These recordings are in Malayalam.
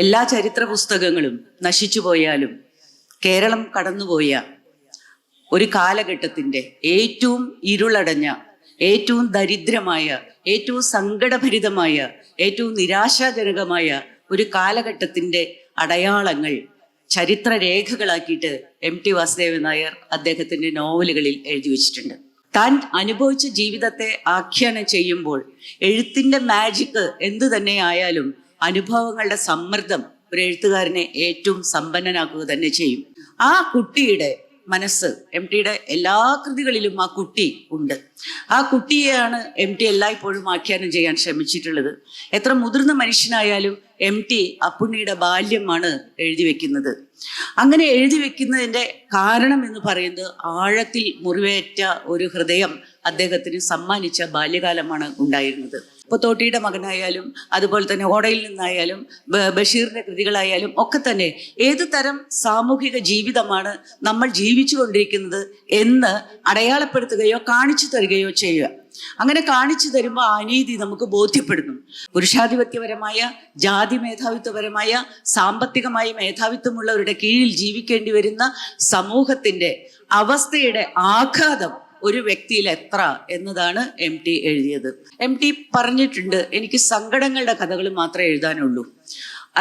എല്ലാ ചരിത്ര പുസ്തകങ്ങളും നശിച്ചു പോയാലും കേരളം കടന്നുപോയ ഒരു കാലഘട്ടത്തിൻ്റെ ഏറ്റവും ഇരുളടഞ്ഞ, ഏറ്റവും ദരിദ്രമായ, ഏറ്റവും സങ്കടഭരിതമായ, ഏറ്റവും നിരാശാജനകമായ ഒരു കാലഘട്ടത്തിൻ്റെ അടയാളങ്ങൾ ചരിത്രരേഖകളാക്കിയിട്ട് എം ടി വാസുദേവൻ നായർ അദ്ദേഹത്തിൻ്റെ നോവലുകളിൽ എഴുതി വച്ചിട്ടുണ്ട്. താൻ അനുഭവിച്ച ജീവിതത്തെ ആഖ്യാനം ചെയ്യുമ്പോൾ എഴുത്തിൻ്റെ മാജിക്ക് എന്തു തന്നെ ആയാലും അനുഭവങ്ങളുടെ സമ്മർദ്ദം ഒരു എഴുത്തുകാരനെ ഏറ്റവും സമ്പന്നനാക്കുക തന്നെ ചെയ്യും. ആ കുട്ടിയുടെ മനസ്സ്, എം ടിയുടെ എല്ലാ കൃതികളിലും ആ കുട്ടി ഉണ്ട്. ആ കുട്ടിയെയാണ് എം ടി എല്ലായ്പ്പോഴും ആഖ്യാനം ചെയ്യാൻ ശ്രമിച്ചിട്ടുള്ളത്. എത്ര മുതിർന്ന മനുഷ്യനായാലും എം ടി അപ്പുണ്ണിയുടെ ബാല്യമാണ് എഴുതി വെക്കുന്നത്. അങ്ങനെ എഴുതി വെക്കുന്നതിൻ്റെ കാരണം എന്ന് പറയുന്നത് ആഴത്തിൽ മുറിവേറ്റ ഒരു ഹൃദയം അദ്ദേഹത്തിന് സമ്മാനിച്ച ബാല്യകാലമാണ് ഉണ്ടായിരുന്നത്. ഇപ്പോൾ തോട്ടിയുടെ മകനായാലും അതുപോലെ തന്നെ ഓടയിൽ നിന്നായാലും ബഷീറിൻ്റെ കൃതികളായാലും ഒക്കെ തന്നെ ഏത് തരം സാമൂഹിക ജീവിതമാണ് നമ്മൾ ജീവിച്ചു കൊണ്ടിരിക്കുന്നത് എന്ന് അടയാളപ്പെടുത്തുകയോ കാണിച്ചു തരികയോ ചെയ്യുക. അങ്ങനെ കാണിച്ചു തരുമ്പോൾ ആ അനീതി നമുക്ക് ബോധ്യപ്പെടുന്നു. പുരുഷാധിപത്യപരമായ, ജാതി മേധാവിത്വപരമായ, സാമ്പത്തികമായ മേധാവിത്വമുള്ളവരുടെ കീഴിൽ ജീവിക്കേണ്ടി വരുന്ന സമൂഹത്തിൻ്റെ അവസ്ഥയുടെ ആഘാതം ഒരു വ്യക്തിയിൽ എത്ര എന്നതാണ് എം ടി എഴുതിയത്. എം ടി പറഞ്ഞിട്ടുണ്ട്, എനിക്ക് സങ്കടങ്ങളുടെ കഥകൾ മാത്രമേ എഴുതാനുള്ളൂ,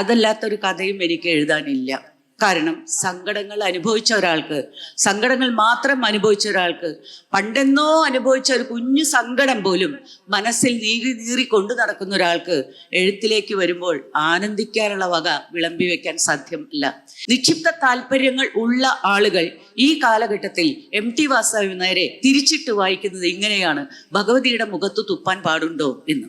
അതല്ലാത്തൊരു കഥയും എനിക്ക് എഴുതാനില്ല. കാരണം സങ്കടങ്ങൾ അനുഭവിച്ച ഒരാൾക്ക്, സങ്കടങ്ങൾ മാത്രം അനുഭവിച്ച ഒരാൾക്ക്, പണ്ടെന്നോ അനുഭവിച്ച ഒരു കുഞ്ഞു സങ്കടം പോലും മനസ്സിൽ നീറി കൊണ്ടു നടക്കുന്ന ഒരാൾക്ക് എഴുത്തിലേക്ക് വരുമ്പോൾ ആനന്ദിക്കാനുള്ള വക വിളമ്പി വെക്കാൻ സാധ്യമല്ല. നിക്ഷിപ്ത താല്പര്യങ്ങൾ ഉള്ള ആളുകൾ ഈ കാലഘട്ടത്തിൽ എം ടി വാസുദേവൻ നായരെ തിരിച്ചിട്ട് വായിക്കുന്നത് ഇങ്ങനെയാണ്: ഭഗവതിയുടെ മുഖത്ത് തുപ്പാൻ പാടുണ്ടോ എന്ന്.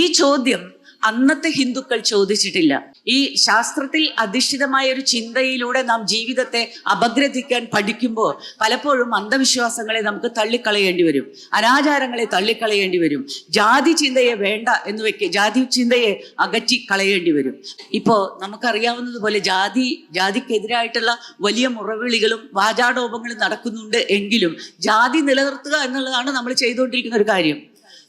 ഈ ചോദ്യം അന്നത്തെ ഹിന്ദുക്കൾ ചോദിച്ചിട്ടില്ല. ഈ ശാസ്ത്രത്തിൽ അധിഷ്ഠിതമായ ഒരു ചിന്തയിലൂടെ നാം ജീവിതത്തെ അപഗ്രഥിക്കാൻ പഠിക്കുമ്പോൾ പലപ്പോഴും അന്ധവിശ്വാസങ്ങളെ നമുക്ക് തള്ളിക്കളയേണ്ടി വരും, അനാചാരങ്ങളെ തള്ളിക്കളയേണ്ടി വരും, ജാതി ചിന്തയെ വേണ്ട എന്ന് ജാതി ചിന്തയെ അകറ്റി കളയേണ്ടി വരും. ഇപ്പോൾ നമുക്കറിയാവുന്നതുപോലെ ജാതിക്കെതിരായിട്ടുള്ള വലിയ മുറവിളികളും വാചാടോപങ്ങളും നടക്കുന്നുണ്ട്. എങ്കിലും ജാതി നിലനിർത്തുക എന്നുള്ളതാണ് നമ്മൾ ചെയ്തുകൊണ്ടിരിക്കുന്ന ഒരു കാര്യം.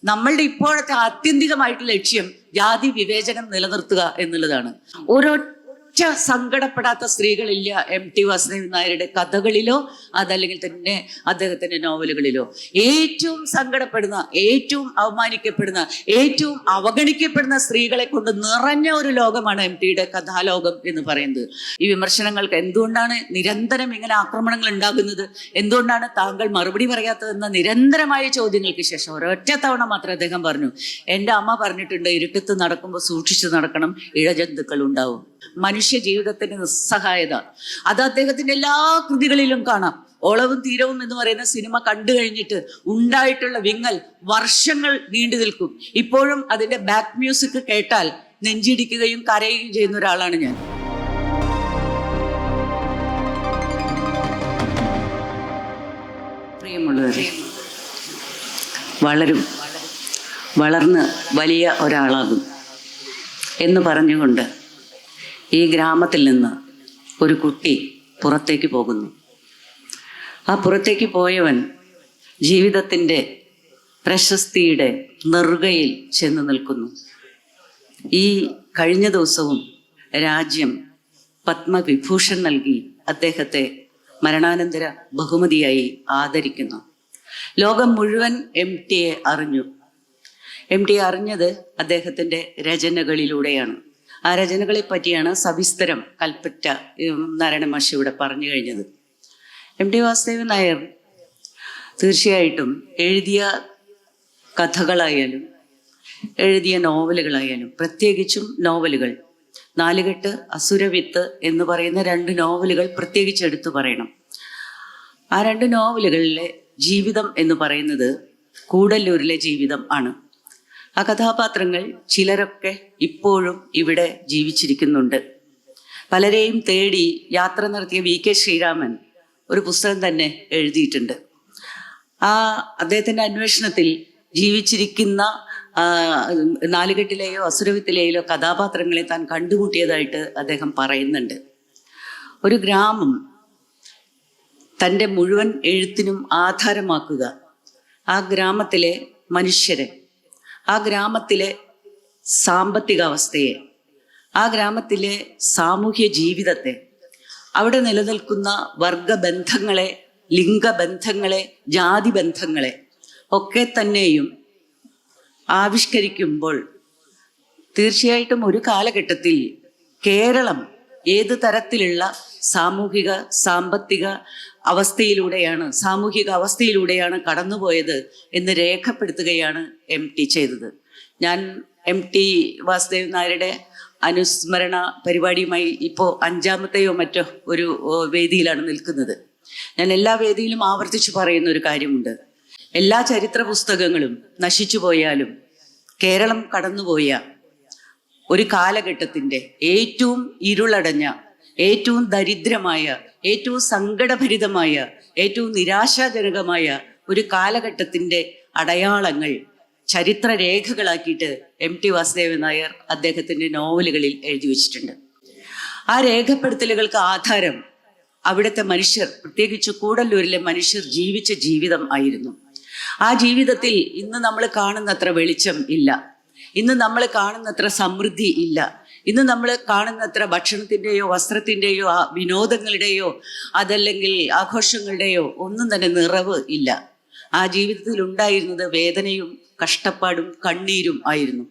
നമ്മളുടെ ഇപ്പോഴത്തെ ആത്യന്തികമായിട്ടുള്ള ലക്ഷ്യം ജാതി വിവേചനം നിലനിർത്തുക എന്നുള്ളതാണ്. ഒരൊറ്റ സങ്കടപ്പെടാത്ത സ്ത്രീകളില്ല എം ടി വാസുദേവൻ നായരുടെ കഥകളിലോ അതല്ലെങ്കിൽ തന്നെ അദ്ദേഹത്തിന്റെ നോവലുകളിലോ. ഏറ്റവും സങ്കടപ്പെടുന്ന, ഏറ്റവും അവമാനിക്കപ്പെടുന്ന, ഏറ്റവും അവഗണിക്കപ്പെടുന്ന സ്ത്രീകളെ കൊണ്ട് നിറഞ്ഞ ഒരു ലോകമാണ് എം ടിയുടെ കഥാലോകം എന്ന് പറയുന്നത്. ഈ വിമർശനങ്ങൾക്ക് എന്തുകൊണ്ടാണ് നിരന്തരം ഇങ്ങനെ ആക്രമണങ്ങൾ ഉണ്ടാകുന്നത്, എന്തുകൊണ്ടാണ് താങ്കൾ മറുപടി പറയാത്തതെന്ന നിരന്തരമായ ചോദ്യങ്ങൾക്ക് ശേഷം ഒരൊറ്റ തവണ മാത്രം അദ്ദേഹം പറഞ്ഞു, എൻ്റെ അമ്മ പറഞ്ഞിട്ടുണ്ട്, ഇരുട്ടത്ത് നടക്കുമ്പോൾ സൂക്ഷിച്ചു നടക്കണം, ഇഴജന്തുക്കൾ ഉണ്ടാവും. മനുഷ്യ ജീവിതത്തിന്റെ നിസ്സഹായത അത് അദ്ദേഹത്തിന്റെ എല്ലാ കൃതികളിലും കാണാം. ഓളവും തീരവും എന്ന് പറയുന്ന സിനിമ കണ്ടു കഴിഞ്ഞിട്ട് ഉണ്ടായിട്ടുള്ള വിങ്ങൽ വർഷങ്ങൾ നീണ്ടു നിൽക്കും. ഇപ്പോഴും അതിന്റെ ബാക്ക് മ്യൂസിക് കേട്ടാൽ നെഞ്ചിടിക്കുകയും കരയുകയും ചെയ്യുന്ന ഒരാളാണ് ഞാൻ. പ്രിയമുള്ളവരെ, വളർന്ന് വലിയ ഒരാളാകും എന്ന് പറഞ്ഞുകൊണ്ട് ഈ ഗ്രാമത്തിൽ നിന്ന് ഒരു കുട്ടി പുറത്തേക്ക് പോകുന്നു. ആ പുറത്തേക്ക് പോയവൻ ജീവിതത്തിൻ്റെ പ്രശസ്തിയുടെ നെറുകയിൽ ചെന്ന് നിൽക്കുന്നു. ഈ കഴിഞ്ഞ ദിവസവും രാജ്യം പത്മവിഭൂഷൺ നൽകി അദ്ദേഹത്തെ മരണാനന്തര ബഹുമതിയായി ആദരിക്കുന്നു. ലോകം മുഴുവൻ എം ടിയെ അറിഞ്ഞു. എം ടി അറിഞ്ഞത് അദ്ദേഹത്തിൻ്റെ രചനകളിലൂടെയാണ്. ആ രചനകളെ പറ്റിയാണ് സവിസ്തരം കൽപ്പറ്റ നാരായണ മാഷ് ഇവിടെ പറഞ്ഞു കഴിഞ്ഞത്. എം ടി വാസുദേവൻ നായർ തീർച്ചയായിട്ടും എഴുതിയ കഥകളായാലും എഴുതിയ നോവലുകളായാലും, പ്രത്യേകിച്ചും നോവലുകൾ, നാലുകെട്ട്, അസുരവിത്ത് എന്ന് പറയുന്ന 2 നോവലുകൾ പ്രത്യേകിച്ച് എടുത്തു പറയണം. ആ 2 നോവലുകളിലെ ജീവിതം എന്ന് പറയുന്നത് കൂടല്ലൂരിലെ ജീവിതം ആണ്. ആ കഥാപാത്രങ്ങൾ ചിലരൊക്കെ ഇപ്പോഴും ഇവിടെ ജീവിച്ചിരിക്കുന്നുണ്ട്. പലരെയും തേടി യാത്ര നടത്തിയ വി കെ ശ്രീരാമൻ ഒരു പുസ്തകം തന്നെ എഴുതിയിട്ടുണ്ട്. അദ്ദേഹത്തിൻ്റെ അന്വേഷണത്തിൽ ജീവിച്ചിരിക്കുന്ന നാലുകെട്ടിലെയോ അസുരവിത്തിലെയോ കഥാപാത്രങ്ങളെ താൻ കണ്ടുമുട്ടിയതായിട്ട് അദ്ദേഹം പറയുന്നുണ്ട്. ഒരു ഗ്രാമം തൻ്റെ മുഴുവൻ എഴുത്തിനും ആധാരമാക്കുക ആ ഗ്രാമത്തിലെ മനുഷ്യരെ, ആ ഗ്രാമത്തിലെ സാമ്പത്തിക അവസ്ഥയെ, ആ ഗ്രാമത്തിലെ സാമൂഹ്യ ജീവിതത്തെ, അവിടെ നിലനിൽക്കുന്ന വർഗബന്ധങ്ങളെ, ലിംഗബന്ധങ്ങളെ, ജാതി ബന്ധങ്ങളെ ഒക്കെ തന്നെയും ആവിഷ്കരിക്കുമ്പോൾ തീർച്ചയായിട്ടും ഒരു കാലഘട്ടത്തിൽ കേരളം ഏത് തരത്തിലുള്ള സാമൂഹിക സാമ്പത്തിക അവസ്ഥയിലൂടെയാണ് കടന്നുപോയത് എന്ന് രേഖപ്പെടുത്തുകയാണ് MT ചെയ്തത്. ഞാൻ MT വാസുദേവൻ നായരുടെ അനുസ്മരണ പരിപാടിയുമായി ഇപ്പോൾ 5ാമത്തെയോ മറ്റോ ഒരു വേദിയിലാണ് നിൽക്കുന്നത്. ഞാൻ എല്ലാ വേദിയിലും ആവർത്തിച്ചു പറയുന്ന ഒരു കാര്യമുണ്ട്. എല്ലാ ചരിത്ര പുസ്തകങ്ങളും നശിച്ചു പോയാലും കേരളം കടന്നുപോയ ഒരു കാലഘട്ടത്തിൻ്റെ ഏറ്റവും ഇരുളടഞ്ഞ, ഏറ്റവും ദരിദ്രമായ, ഏറ്റവും സങ്കടഭരിതമായ, ഏറ്റവും നിരാശാജനകമായ ഒരു കാലഘട്ടത്തിൻ്റെ അടയാളങ്ങൾ ചരിത്രരേഖകളാക്കിയിട്ട് MT വാസുദേവൻ നായർ അദ്ദേഹത്തിൻ്റെ നോവലുകളിൽ എഴുതി വച്ചിട്ടുണ്ട്. ആ രേഖപ്പെടുത്തലുകൾക്ക് ആധാരം അവിടുത്തെ മനുഷ്യർ, പ്രത്യേകിച്ച് കൂടല്ലൂരിലെ മനുഷ്യർ ജീവിച്ച ജീവിതം ആയിരുന്നു. ആ ജീവിതത്തിൽ ഇന്ന് നമ്മൾ കാണുന്നത്ര വെളിച്ചം ഇല്ല, ഇന്ന് നമ്മൾ കാണുന്നത്ര സമൃദ്ധി ഇല്ല, ഇന്ന് നമ്മൾ കാണുന്നത്ര ഭക്ഷണത്തിൻ്റെയോ വസ്ത്രത്തിൻ്റെയോ വിനോദങ്ങളുടെയോ അതല്ലെങ്കിൽ ആഘോഷങ്ങളുടെയോ ഒന്നും തന്നെ നിറവ് ഇല്ല. ആ ജീവിതത്തിൽ ഉണ്ടായിരുന്നത് വേദനയും കഷ്ടപ്പാടും കണ്ണീരും ആയിരുന്നു.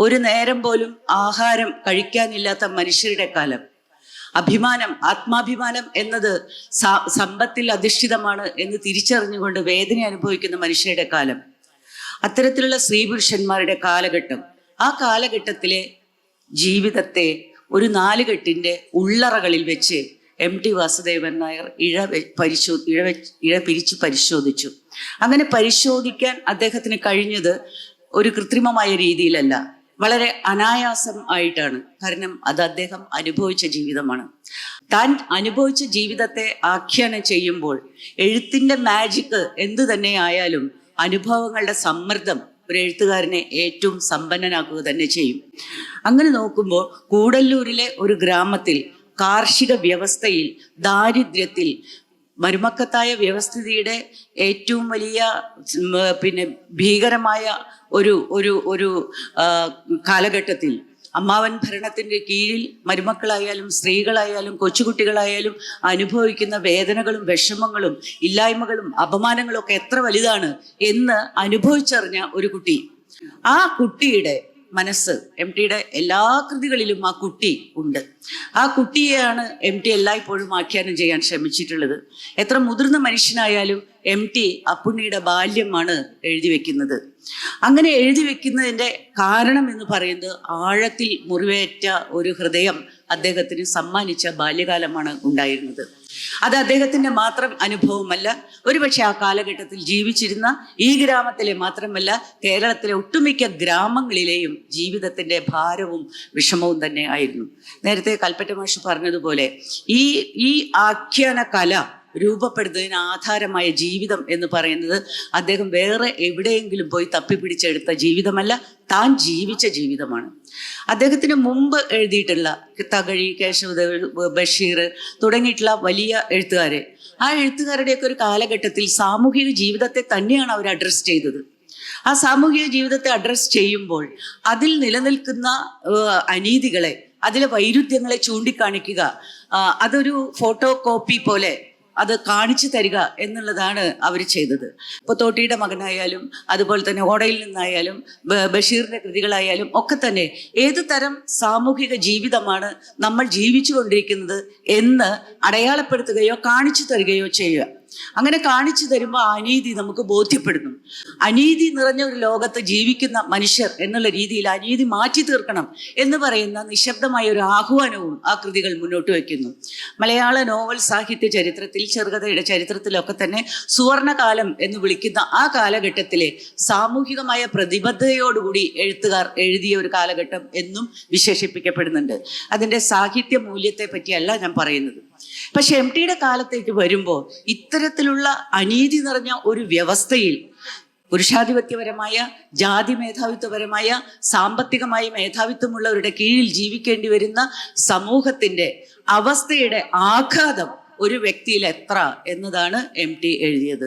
ഒരു നേരം പോലും ആഹാരം കഴിക്കാനില്ലാത്ത മനുഷ്യരുടെ കാലം. അഭിമാനം, ആത്മാഭിമാനം എന്നത് സമ്പത്തിൽ അധിഷ്ഠിതമാണ് എന്ന് തിരിച്ചറിഞ്ഞുകൊണ്ട് വേദന അനുഭവിക്കുന്ന മനുഷ്യരുടെ കാലം. അത്തരത്തിലുള്ള സ്ത്രീ പുരുഷന്മാരുടെ കാലഘട്ടം. ആ കാലഘട്ടത്തിലെ ജീവിതത്തെ ഒരു നാലുകെട്ടിൻ്റെ ഉള്ളറകളിൽ വെച്ച് MT വാസുദേവൻ നായർ ഇഴ പിരിച്ചു പരിശോധിച്ചു. അങ്ങനെ പരിശോധിക്കാൻ അദ്ദേഹത്തിന് കഴിഞ്ഞത് ഒരു കൃത്രിമമായ രീതിയിലല്ല, വളരെ അനായാസം ആയിട്ടാണ്. കാരണം അത് അദ്ദേഹം അനുഭവിച്ച ജീവിതമാണ്. താൻ അനുഭവിച്ച ജീവിതത്തെ ആഖ്യാനം ചെയ്യുമ്പോൾ എഴുത്തിൻ്റെ മാജിക്ക് എന്തു തന്നെ ആയാലും അനുഭവങ്ങളുടെ സമ്മർദ്ദം ഒരു എഴുത്തുകാരനെ ഏറ്റവും സമ്പന്നനാക്കുക തന്നെ ചെയ്യും. അങ്ങനെ നോക്കുമ്പോൾ കൂടല്ലൂരിലെ ഒരു ഗ്രാമത്തിൽ കാർഷിക വ്യവസ്ഥയിൽ, ദാരിദ്ര്യത്തിൽ, മരുമക്കത്തായ വ്യവസ്ഥിതിയുടെ ഏറ്റവും വലിയ ഭീകരമായ ഒരു ഒരു ഒരു കാലഘട്ടത്തിൽ അമ്മാവൻ ഭരണത്തിൻ്റെ കീഴിൽ മരുമക്കളായാലും സ്ത്രീകളായാലും കൊച്ചുകുട്ടികളായാലും അനുഭവിക്കുന്ന വേദനകളും വിഷമങ്ങളും ഇല്ലായ്മകളും അപമാനങ്ങളും ഒക്കെ എത്ര വലുതാണ് എന്ന് അനുഭവിച്ചറിഞ്ഞ ഒരു കുട്ടി. ആ കുട്ടിയുടെ മനസ്സ്, MTയുടെ എല്ലാ കൃതികളിലും ആ കുട്ടി ഉണ്ട്. ആ കുട്ടിയെയാണ് MT എല്ലായ്പ്പോഴും ആഖ്യാനം ചെയ്യാൻ ശ്രമിച്ചിട്ടുള്ളത്. എത്ര മുതിർന്ന മനുഷ്യനായാലും MT അപ്പുണ്ണിയുടെ ബാല്യമാണ് എഴുതി വെക്കുന്നത്. അങ്ങനെ എഴുതി വെക്കുന്നതിൻ്റെ കാരണം എന്ന് പറയുന്നത് ആഴത്തിൽ മുറിവേറ്റ ഒരു ഹൃദയം അദ്ദേഹത്തിന് സമ്മാനിച്ച ബാല്യകാലമാണ് ഉണ്ടായിരുന്നത്. അത് അദ്ദേഹത്തിൻ്റെ മാത്രം അനുഭവമല്ല, ഒരുപക്ഷെ ആ കാലഘട്ടത്തിൽ ജീവിച്ചിരുന്ന ഈ ഗ്രാമത്തിലെ മാത്രമല്ല കേരളത്തിലെ ഒട്ടുമിക്ക ഗ്രാമങ്ങളിലെയും ജീവിതത്തിൻ്റെ ഭാരവും വിഷമവും തന്നെ ആയിരുന്നു. നേരത്തെ കൽപ്പറ്റ മാഷ് പറഞ്ഞതുപോലെ ഈ ആഖ്യാന കല രൂപപ്പെടുന്നതിന് ആധാരമായ ജീവിതം എന്ന് പറയുന്നത് അദ്ദേഹം വേറെ എവിടെയെങ്കിലും പോയി തപ്പിപ്പിടിച്ചെടുത്ത ജീവിതമല്ല, താൻ ജീവിച്ച ജീവിതമാണ്. അദ്ദേഹത്തിന് മുമ്പ് എഴുതിയിട്ടുള്ള തകഴി, കേശവദേവ്, ബഷീർ തുടങ്ങിയിട്ടുള്ള വലിയ എഴുത്തുകാരെ, ആ എഴുത്തുകാരുടെയൊക്കെ ഒരു കാലഘട്ടത്തിൽ സാമൂഹിക ജീവിതത്തെ തന്നെയാണ് അവർ അഡ്രസ്സ് ചെയ്തത്. ആ സാമൂഹിക ജീവിതത്തെ അഡ്രസ്സ് ചെയ്യുമ്പോൾ അതിൽ നിലനിൽക്കുന്ന അനീതികളെ, അതിലെ വൈരുദ്ധ്യങ്ങളെ ചൂണ്ടിക്കാണിക്കുക, അതൊരു ഫോട്ടോ കോപ്പി പോലെ അത് കാണിച്ചു തരിക എന്നുള്ളതാണ് അവർ ചെയ്തത്. ഇപ്പോൾ തോട്ടിയുടെ മകനായാലും അതുപോലെ തന്നെ ഓടയിൽ നിന്നായാലും ബഷീറിൻ്റെ കൃതികളായാലും ഒക്കെ തന്നെ ഏതു തരം സാമൂഹിക ജീവിതമാണ് നമ്മൾ ജീവിച്ചു കൊണ്ടിരിക്കുന്നത് എന്ന് അടയാളപ്പെടുത്തുകയോ കാണിച്ചു തരികയോ ചെയ്യുക. അങ്ങനെ കാണിച്ചു തരുമ്പോൾ അനീതി നമുക്ക് ബോധ്യപ്പെടുന്നു. അനീതി നിറഞ്ഞ ഒരു ലോകത്ത് ജീവിക്കുന്ന മനുഷ്യർ എന്നുള്ള രീതിയിൽ അനീതി മാറ്റി തീർക്കണം എന്ന് പറയുന്ന നിശബ്ദമായ ഒരു ആഹ്വാനവും ആ കൃതികൾ മുന്നോട്ട് വയ്ക്കുന്നു. മലയാള നോവൽ സാഹിത്യ ചരിത്രത്തിൽ, ചെറുകഥയുടെ ചരിത്രത്തിലൊക്കെ തന്നെ സുവർണകാലം എന്ന് വിളിക്കുന്ന ആ കാലഘട്ടത്തിലെ സാമൂഹികമായ പ്രതിബദ്ധതയോടുകൂടി എഴുത്തുകാർ എഴുതിയ ഒരു കാലഘട്ടം എന്നും വിശേഷിപ്പിക്കപ്പെടുന്നുണ്ട്. അതിൻ്റെ സാഹിത്യ മൂല്യത്തെ പറ്റിയല്ല ഞാൻ പറയുന്നത്. പക്ഷെ MTയുടെ കാലത്തേക്ക് വരുമ്പോൾ ഇത്തരത്തിലുള്ള അനീതി നിറഞ്ഞ ഒരു വ്യവസ്ഥയിൽ പുരുഷാധിപത്യപരമായ, ജാതി മേധാവിത്വപരമായ, സാമ്പത്തികമായ മേധാവിത്വമുള്ളവരുടെ കീഴിൽ ജീവിക്കേണ്ടി വരുന്ന സമൂഹത്തിൻ്റെ അവസ്ഥയുടെ ആഘാതം ഒരു വ്യക്തിയിൽ എത്ര എന്നതാണ് MT എഴുതിയത്.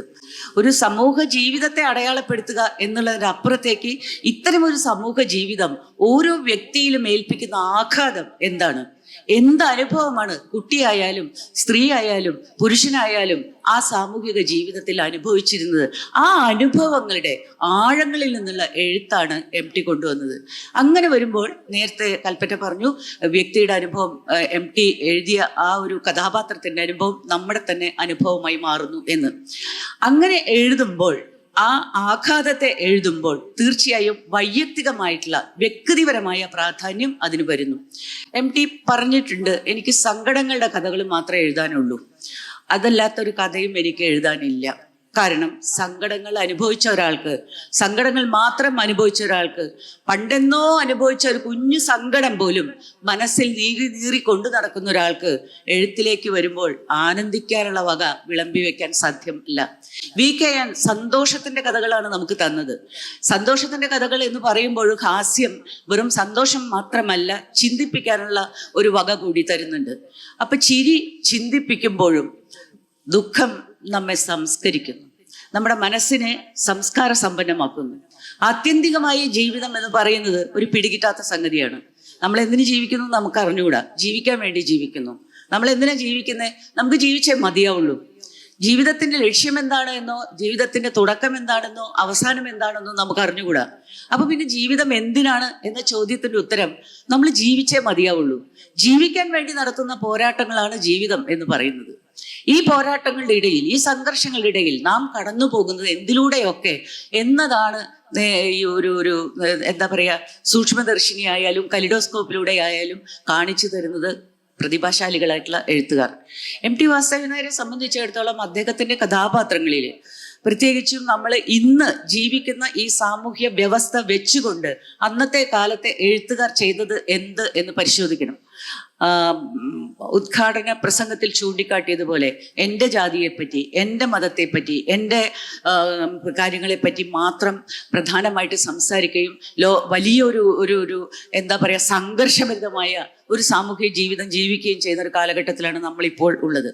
ഒരു സമൂഹ ജീവിതത്തെ അടയാളപ്പെടുത്തുക എന്നുള്ളതിനപ്പുറത്തേക്ക് ഇത്തരമൊരു സമൂഹ ജീവിതം ഓരോ വ്യക്തിയിലും ഏൽപ്പിക്കുന്ന ആഘാതം എന്താണ്, എന്ത് അനുഭവമാണ് കുട്ടിയായാലും സ്ത്രീ ആയാലും പുരുഷനായാലും ആ സാമൂഹിക ജീവിതത്തിൽ അനുഭവിച്ചിരുന്നത്. ആ അനുഭവങ്ങളുടെ ആഴങ്ങളിൽ നിന്നുള്ള എഴുത്താണ് MT കൊണ്ടുവന്നത്. അങ്ങനെ വരുമ്പോൾ നേരത്തെ കൽപ്പറ്റ പറഞ്ഞു, വ്യക്തിയുടെ അനുഭവം MT എഴുതിയ ആ ഒരു കഥാപാത്രത്തിന്റെ അനുഭവം നമ്മുടെ തന്നെ അനുഭവമായി മാറുന്നു എന്ന്. അങ്ങനെ എഴുതുമ്പോൾ, ആ ആഘാതത്തെ എഴുതുമ്പോൾ തീർച്ചയായും വൈയക്തികമായിട്ടുള്ള വ്യക്തിപരമായ പ്രാധാന്യം അതിന് വരുന്നു. MT പറഞ്ഞിട്ടുണ്ട്, എനിക്ക് സങ്കടങ്ങളുടെ കഥകൾ മാത്രമേ എഴുതാനുള്ളൂ, അതല്ലാത്തൊരു കഥയും എനിക്ക് എഴുതാനില്ല. കാരണം സങ്കടങ്ങൾ അനുഭവിച്ച ഒരാൾക്ക്, സങ്കടങ്ങൾ മാത്രം അനുഭവിച്ച ഒരാൾക്ക്, പണ്ടെന്നോ അനുഭവിച്ച ഒരു കുഞ്ഞു സങ്കടം പോലും മനസ്സിൽ നീറി കൊണ്ടു നടക്കുന്ന ഒരാൾക്ക് എഴുത്തിലേക്ക് വരുമ്പോൾ ആനന്ദിക്കാനുള്ള വക വിളമ്പി വെക്കാൻ സാധ്യമല്ല. VKN സന്തോഷത്തിന്റെ കഥകളാണ് നമുക്ക് തന്നത്. സന്തോഷത്തിന്റെ കഥകൾ എന്ന് പറയുമ്പോഴും ഹാസ്യം വെറും സന്തോഷം മാത്രമല്ല, ചിന്തിപ്പിക്കാനുള്ള ഒരു വക കൂടി തരുന്നുണ്ട്. അപ്പൊ ചിരി ചിന്തിപ്പിക്കുമ്പോഴും ദുഃഖം നമ്മെ സംസ്കരിക്കുന്നു, നമ്മുടെ മനസ്സിനെ സംസ്കാര സമ്പന്നമാക്കുന്നു. ആത്യന്തികമായി ജീവിതം എന്ന് പറയുന്നത് ഒരു പിടികിട്ടാത്ത സംഗതിയാണ്. നമ്മൾ എന്തിനു ജീവിക്കുന്നു നമുക്ക് അറിഞ്ഞുകൂടാ. ജീവിക്കാൻ വേണ്ടി ജീവിക്കുന്നു. നമ്മൾ എന്തിനാ ജീവിക്കുന്നത്? നമുക്ക് ജീവിച്ചേ മതിയാവുള്ളൂ. ജീവിതത്തിന്റെ ലക്ഷ്യം എന്താണ് എന്നോ, ജീവിതത്തിന്റെ തുടക്കം എന്താണെന്നോ, അവസാനം എന്താണെന്നോ നമുക്ക് അറിഞ്ഞുകൂടാ. അപ്പൊ പിന്നെ ജീവിതം എന്തിനാണ് എന്ന ചോദ്യത്തിന്റെ ഉത്തരം നമ്മൾ ജീവിച്ചേ മതിയാവുള്ളൂ. ജീവിക്കാൻ വേണ്ടി നടത്തുന്ന പോരാട്ടങ്ങളാണ് ജീവിതം എന്ന് പറയുന്നത്. ഈ പോരാട്ടങ്ങളുടെ ഇടയിൽ, ഈ സംഘർഷങ്ങളുടെ ഇടയിൽ നാം കടന്നു പോകുന്നത് എന്തിലൂടെയൊക്കെ എന്നതാണ് ഈ ഒരു എന്താ പറയാ, സൂക്ഷ്മദർശിനി ആയാലും കലിഡോസ്കോപ്പിലൂടെ ആയാലും കാണിച്ചു തരുന്നത് പ്രതിഭാശാലികളായിട്ടുള്ള എഴുത്തുകാർ. MT വാസുദേവൻ നായരെ സംബന്ധിച്ചിടത്തോളം അദ്ദേഹത്തിന്റെ കഥാപാത്രങ്ങളിൽ, പ്രത്യേകിച്ചും നമ്മൾ ഇന്ന് ജീവിക്കുന്ന ഈ സാമൂഹ്യ വ്യവസ്ഥ വെച്ചുകൊണ്ട് അന്നത്തെ കാലത്തെ എഴുത്തുകാർ ചെയ്തത് എന്ത് എന്ന് പരിശോധിക്കണം. ഉദ്ഘാടന പ്രസംഗത്തിൽ ചൂണ്ടിക്കാട്ടിയതുപോലെ എൻ്റെ ജാതിയെപ്പറ്റി, എൻ്റെ മതത്തെപ്പറ്റി, എൻ്റെ കാര്യങ്ങളെപ്പറ്റി മാത്രം പ്രധാനമായിട്ട് സംസാരിക്കുകയും വലിയൊരു എന്താ പറയുക, സംഘർഷഭരിതമായ ഒരു സാമൂഹിക ജീവിതം ജീവിക്കുകയും ചെയ്യുന്ന ഒരു കാലഘട്ടത്തിലാണ് നമ്മളിപ്പോൾ ഉള്ളത്.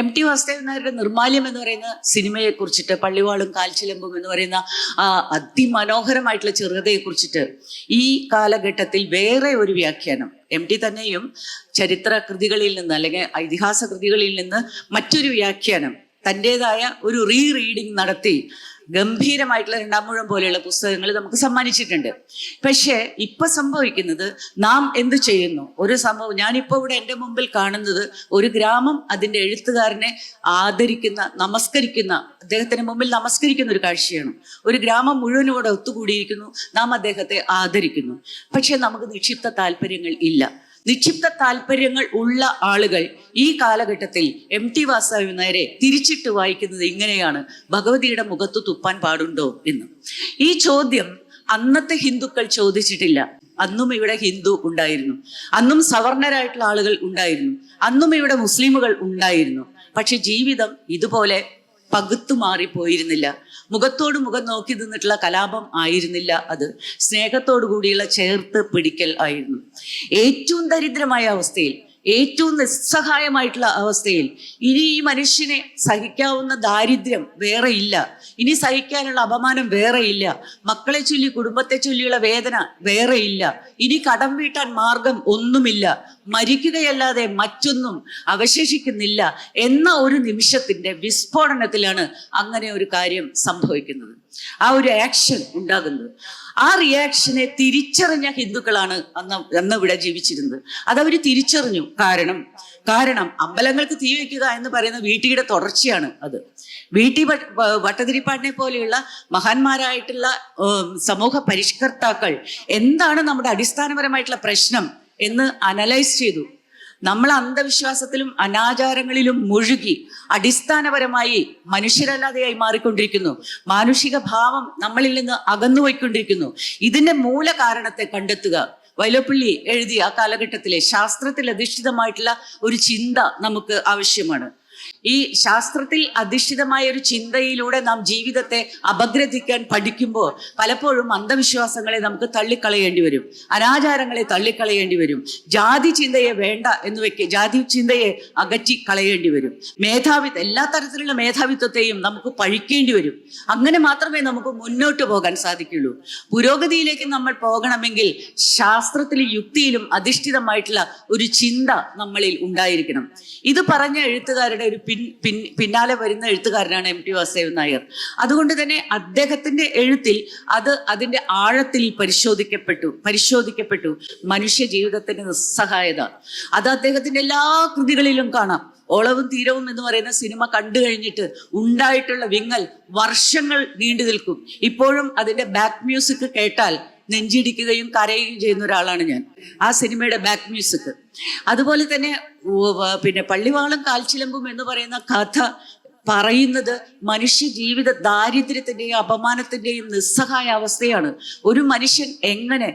MT വാസുദേവൻ നായരുടെ നിർമാല്യം എന്ന് പറയുന്ന സിനിമയെ കുറിച്ചിട്ട്, പള്ളിവാളും കാൽച്ചിലമ്പും എന്ന് പറയുന്ന ആ അതിമനോഹരമായിട്ടുള്ള ചെറുകഥയെ കുറിച്ചിട്ട് ഈ കാലഘട്ടത്തിൽ വേറെ ഒരു വ്യാഖ്യാനം MT തന്നെയും ചരിത്ര കൃതികളിൽ നിന്ന് അല്ലെങ്കിൽ ഇതിഹാസ കൃതികളിൽ നിന്ന് മറ്റൊരു വ്യാഖ്യാനം, തൻ്റെതായ ഒരു റീഡിങ് നടത്തി ഗംഭീരമായിട്ടുള്ള രണ്ടാമൂഴം പോലെയുള്ള പുസ്തകങ്ങൾ നമുക്ക് സമ്മാനിച്ചിട്ടുണ്ട്. പക്ഷേ ഇപ്പൊ സംഭവിക്കുന്നത്, നാം എന്ത് ചെയ്യുന്നു? ഒരു സംഭവം ഞാനിപ്പോ ഇവിടെ എൻ്റെ മുമ്പിൽ കാണുന്നത് ഒരു ഗ്രാമം അതിൻ്റെ എഴുത്തുകാരനെ ആദരിക്കുന്ന, നമസ്കരിക്കുന്ന, അദ്ദേഹത്തിന് മുമ്പിൽ നമസ്കരിക്കുന്ന ഒരു കാഴ്ചയാണ്. ഒരു ഗ്രാമം മുഴുവനും ഇവിടെ ഒത്തുകൂടിയിരിക്കുന്നു, നാം അദ്ദേഹത്തെ ആദരിക്കുന്നു. പക്ഷെ നമുക്ക് നിക്ഷിപ്ത താല്പര്യങ്ങൾ ഇല്ല. നിക്ഷിപ്ത താല്പര്യങ്ങൾ ഉള്ള ആളുകൾ ഈ കാലഘട്ടത്തിൽ MT വാസുദേവൻ നായരെ തിരിച്ചിട്ട് വായിക്കുന്നത് ഇങ്ങനെയാണ്: ഭഗവതിയുടെ മുഖത്ത് തുപ്പാൻ പാടുണ്ടോ എന്ന്. ഈ ചോദ്യം അന്നത്തെ ഹിന്ദുക്കൾ ചോദിച്ചിട്ടില്ല. അന്നും ഇവിടെ ഹിന്ദു ഉണ്ടായിരുന്നു, അന്നും സവർണരായിട്ടുള്ള ആളുകൾ ഉണ്ടായിരുന്നു, അന്നും ഇവിടെ മുസ്ലിമുകൾ ഉണ്ടായിരുന്നു. പക്ഷെ ജീവിതം ഇതുപോലെ പകുത്തു മാറിപ്പോയിരുന്നില്ല. മുഖത്തോട് മുഖം നോക്കി നിന്നിട്ടുള്ള കലാപം ആയിരുന്നില്ല അത്. സ്നേഹത്തോടു കൂടിയുള്ള ചേർത്ത് പിടിക്കൽ ആയിരുന്നു. ഏറ്റവും ദരിദ്രമായ അവസ്ഥയിൽ, ഏറ്റവും നിസ്സഹായമായിട്ടുള്ള അവസ്ഥയിൽ ഇനി ഈ മനുഷ്യനെ സഹിക്കാവുന്ന ദാരിദ്ര്യം വേറെ ഇല്ല, ഇനി സഹിക്കാനുള്ള അപമാനം വേറെ ഇല്ല, മക്കളെ ചൊല്ലി കുടുംബത്തെ ചൊല്ലിയുള്ള വേദന വേറെ ഇല്ല, ഇനി കടം വീട്ടാൻ മാർഗം ഒന്നുമില്ല, മരിക്കുകയല്ലാതെ മറ്റൊന്നും അവശേഷിക്കുന്നില്ല എന്ന ഒരു നിമിഷത്തിന്റെ വിസ്ഫോടനത്തിലാണ് അങ്ങനെ ഒരു കാര്യം സംഭവിക്കുന്നത്, ആ ഒരു ആക്ഷൻ ഉണ്ടാകുന്നത്. ആ റിയാക്ഷനെ തിരിച്ചറിഞ്ഞ ഹിന്ദുക്കളാണ് അന്ന് ഇവിടെ ജീവിച്ചിരുന്നത്. അതവർ തിരിച്ചറിഞ്ഞു. കാരണം അമ്പലങ്ങൾക്ക് തീ വയ്ക്കുക എന്ന് പറയുന്ന വീട്ടിയുടെ തുടർച്ചയാണ് അത്. ഭട്ടതിരിപ്പാടിനെ പോലെയുള്ള മഹാന്മാരായിട്ടുള്ള സമൂഹ പരിഷ്കർത്താക്കൾ എന്താണ് നമ്മുടെ അടിസ്ഥാനപരമായിട്ടുള്ള പ്രശ്നം എന്ന് അനലൈസ് ചെയ്തു. നമ്മൾ അന്ധവിശ്വാസത്തിലും അനാചാരങ്ങളിലും മുഴുകി അടിസ്ഥാനപരമായി മനുഷ്യരല്ലാതെയായി മാറിക്കൊണ്ടിരിക്കുന്നു. മാനുഷിക ഭാവം നമ്മളിൽ നിന്ന് അകന്നുപോയിക്കൊണ്ടിരിക്കുന്നു. ഇതിന്റെ മൂല കാരണത്തെ കണ്ടെത്തുക. വൈലോപ്പിള്ളി എഴുതിയ ആ കാലഘട്ടത്തിലെ ശാസ്ത്രത്തിൽ അധിഷ്ഠിതമായിട്ടുള്ള ഒരു ചിന്ത നമുക്ക് ആവശ്യമാണ്. ഈ ശാസ്ത്രത്തിൽ അധിഷ്ഠിതമായ ഒരു ചിന്തയിലൂടെ നാം ജീവിതത്തെ അപഗ്രഥിക്കാൻ പഠിക്കുമ്പോൾ പലപ്പോഴും അന്ധവിശ്വാസങ്ങളെ നമുക്ക് തള്ളിക്കളയേണ്ടി വരും, അനാചാരങ്ങളെ തള്ളിക്കളയേണ്ടി വരും, ജാതി ചിന്തയെ വേണ്ട എന്ന് ജാതി ചിന്തയെ അകറ്റി കളയേണ്ടി വരും, എല്ലാ തരത്തിലുള്ള മേധാവിത്വത്തെയും നമുക്ക് പഴിക്കേണ്ടി വരും. അങ്ങനെ മാത്രമേ നമുക്ക് മുന്നോട്ട് പോകാൻ സാധിക്കുള്ളൂ. പുരോഗതിയിലേക്ക് നമ്മൾ പോകണമെങ്കിൽ ശാസ്ത്രത്തിലും യുക്തിയിലും അധിഷ്ഠിതമായിട്ടുള്ള ഒരു ചിന്ത നമ്മളിൽ ഉണ്ടായിരിക്കണം. ഇത് പറഞ്ഞ എഴുത്തുകാരുടെ ഒരു പിന്നാലെ വരുന്ന എഴുത്തുകാരനാണ് എം ടി വാസുദേവൻ നായർ. അതുകൊണ്ട് തന്നെ അദ്ദേഹത്തിന്റെ എഴുത്തിൽ അതിന്റെ ആഴത്തിൽ പരിശോധിക്കപ്പെട്ടു മനുഷ്യ ജീവിതത്തിന്റെ നിസ്സഹായത. അത് അദ്ദേഹത്തിന്റെ എല്ലാ കൃതികളിലും കാണാം. ഓളവും തീരവും എന്ന് പറയുന്ന സിനിമ കണ്ടു കഴിഞ്ഞിട്ട് ഉണ്ടായിട്ടുള്ള വിങ്ങൽ വർഷങ്ങൾ നീണ്ടു നിൽക്കും. ഇപ്പോഴും അതിന്റെ ബാക്ക് മ്യൂസിക് കേട്ടാൽ നെഞ്ചിടിക്കുകയും കരയുകയും ചെയ്യുന്ന ഒരാളാണ് ഞാൻ. ആ സിനിമയുടെ ബാക്ക് മ്യൂസിക്. അതുപോലെ തന്നെ പിന്നെ പള്ളിവാളും കാൽച്ചിലമ്പും എന്ന് പറയുന്ന കഥ പറയുന്നത് മനുഷ്യ ജീവിത ദാരിദ്ര്യത്തിന്റെയും അപമാനത്തിന്റെയും നിസ്സഹായ അവസ്ഥയാണ്. ഒരു മനുഷ്യൻ എങ്ങനെ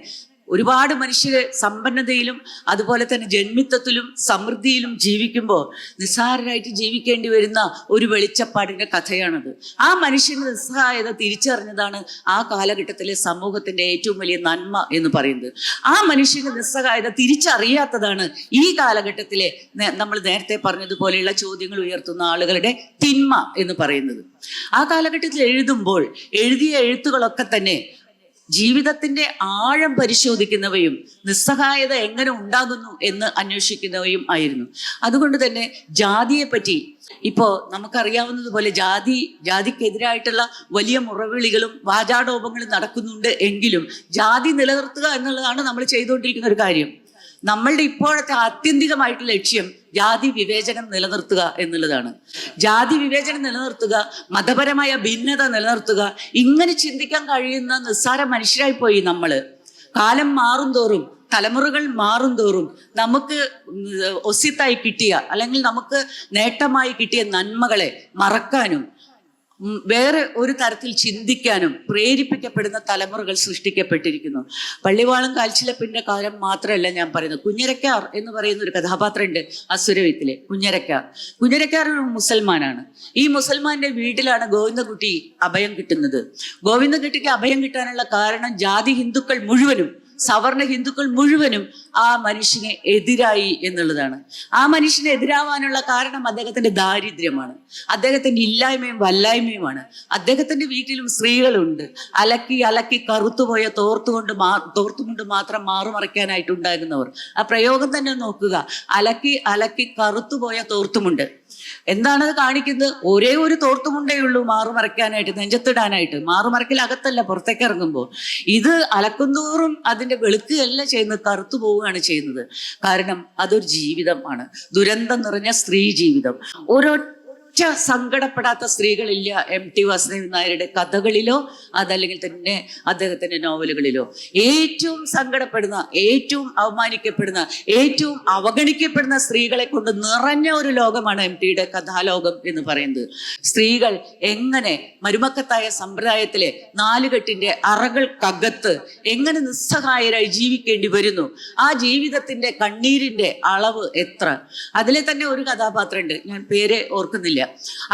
ഒരുപാട് മനുഷ്യരെ സമ്പന്നതയിലും അതുപോലെ തന്നെ ജന്മിത്വത്തിലും സമൃദ്ധിയിലും ജീവിക്കുമ്പോൾ നിസ്സാരരായിട്ട് ജീവിക്കേണ്ടി വരുന്ന ഒരു വെളിച്ചപ്പാടിന്റെ കഥയാണത്. ആ മനുഷ്യന്റെ നിസ്സഹായത തിരിച്ചറിഞ്ഞതാണ് ആ കാലഘട്ടത്തിലെ സമൂഹത്തിന്റെ ഏറ്റവും വലിയ നന്മ എന്ന് പറയുന്നത്. ആ മനുഷ്യന്റെ നിസ്സഹായത തിരിച്ചറിയാത്തതാണ് ഈ കാലഘട്ടത്തിലെ നമ്മൾ നേരത്തെ പറഞ്ഞതുപോലെയുള്ള ചോദ്യങ്ങൾ ഉയർത്തുന്ന ആളുകളുടെ തിന്മ എന്ന് പറയുന്നത്. ആ കാലഘട്ടത്തിൽ എഴുതിയ എഴുത്തുകളൊക്കെ തന്നെ ജീവിതത്തിന്റെ ആഴം പരിശോധിക്കുന്നവയും നിസ്സഹായത എങ്ങനെ ഉണ്ടാകുന്നു എന്ന് അന്വേഷിക്കുന്നവയും ആയിരുന്നു. അതുകൊണ്ട് തന്നെ ജാതിയെ പറ്റി ഇപ്പോ നമുക്കറിയാവുന്നതുപോലെ ജാതിക്കെതിരായിട്ടുള്ള വലിയ മുറവിളികളും വാചാടോപങ്ങളും നടക്കുന്നുണ്ട്. എങ്കിലും ജാതി നിലനിർത്തുക എന്നുള്ളതാണ് നമ്മൾ ചെയ്തുകൊണ്ടിരിക്കുന്ന ഒരു കാര്യം. നമ്മളുടെ ഇപ്പോഴത്തെ ആത്യന്തികമായിട്ടുള്ള ലക്ഷ്യം ജാതി വിവേചനം നിലനിർത്തുക എന്നുള്ളതാണ്. ജാതി വിവേചനം നിലനിർത്തുക, മതപരമായ ഭിന്നത നിലനിർത്തുക, ഇങ്ങനെ ചിന്തിക്കാൻ കഴിയുന്ന നിസ്സാര മനുഷ്യരായി പോയി നമ്മള്. കാലം മാറുംതോറും, തലമുറകൾ മാറുംതോറും നമുക്ക് ഒസ്യത്തായി കിട്ടിയ അല്ലെങ്കിൽ നമുക്ക് നേട്ടമായി കിട്ടിയ നന്മകളെ മറക്കാനും വേറെ ഒരു തരത്തിൽ ചിന്തിക്കാനും പ്രേരിപ്പിക്കപ്പെടുന്ന തലമുറകൾ സൃഷ്ടിക്കപ്പെട്ടിരിക്കുന്നു. പള്ളിവാളും കാൽച്ചിലപ്പിന്റെ കാലം മാത്രമല്ല ഞാൻ പറയുന്നത്. കുഞ്ഞരക്കാർ എന്ന് പറയുന്ന ഒരു കഥാപാത്രമുണ്ട് അസുരവിത്തിലെ. കുഞ്ഞരക്കാർ ഒരു മുസൽമാനാണ്. ഈ മുസൽമാന്റെ വീട്ടിലാണ് ഗോവിന്ദൻകുട്ടി അഭയം കിട്ടുന്നത്. ഗോവിന്ദൻകുട്ടിക്ക് അഭയം കിട്ടാനുള്ള കാരണം ജാതി ഹിന്ദുക്കൾ മുഴുവനും, സവർണ ഹിന്ദുക്കൾ മുഴുവനും ആ മനുഷ്യനെ എതിരായി എന്നുള്ളതാണ്. ആ മനുഷ്യനെ എതിരാവാനുള്ള കാരണം അദ്ദേഹത്തിന്റെ ദാരിദ്ര്യമാണ്, അദ്ദേഹത്തിന്റെ ഇല്ലായ്മയും വല്ലായ്മയുമാണ്. അദ്ദേഹത്തിന്റെ വീട്ടിലും സ്ത്രീകളുണ്ട്. അലക്കി കറുത്തുപോയ തോർത്തുകൊണ്ട് മാത്രം മാറുമറയ്ക്കാനായിട്ടുണ്ടാകുന്നവർ. ആ പ്രയോഗം തന്നെ നോക്കുക. അലക്കി കറുത്തുപോയ തോർത്തുമുണ്ട്. എന്താണത് കാണിക്കുന്നത്? ഒരേ ഒരു തോർത്തുമുണ്ടേ ഉള്ളൂ മാറുമറയ്ക്കാനായിട്ട്, നെഞ്ചത്തിടാനായിട്ട്. മാറുമറയ്ക്കൽ അകത്തല്ല, പുറത്തേക്ക് ഇറങ്ങുമ്പോൾ. ഇത് അലക്കുന്തോറും അതിന്റെ വെളുക്കുകയല്ല ചെയ്യുന്നത്, കറുത്തു പോവുകയാണ് ചെയ്യുന്നത്. കാരണം അതൊരു ജീവിതമാണ്, ദുരന്തം നിറഞ്ഞ സ്ത്രീ ജീവിതം. സങ്കടപ്പെടാത്ത സ്ത്രീകളില്ല എം ടി വാസുദേവൻ നായരുടെ കഥകളിലോ അതല്ലെങ്കിൽ തന്നെ അദ്ദേഹത്തിന്റെ നോവലുകളിലോ. ഏറ്റവും സങ്കടപ്പെടുന്ന, ഏറ്റവും അവമാനിക്കപ്പെടുന്ന, ഏറ്റവും അവഗണിക്കപ്പെടുന്ന സ്ത്രീകളെ കൊണ്ട് നിറഞ്ഞ ഒരു ലോകമാണ് എം ടിയുടെ കഥാലോകം എന്ന് പറയുന്നത്. സ്ത്രീകൾ എങ്ങനെ മരുമക്കത്തായ സമ്പ്രദായത്തിലെ നാലുകെട്ടിന്റെ അറകൾക്കകത്ത് എങ്ങനെ നിസ്സഹായരായി ജീവിക്കേണ്ടി വരുന്നു. ആ ജീവിതത്തിന്റെ കണ്ണീരിന്റെ അളവ് എത്ര. അതിലെ തന്നെ ഒരു കഥാപാത്രമുണ്ട്, ഞാൻ പേര് ഓർക്കുന്നില്ല.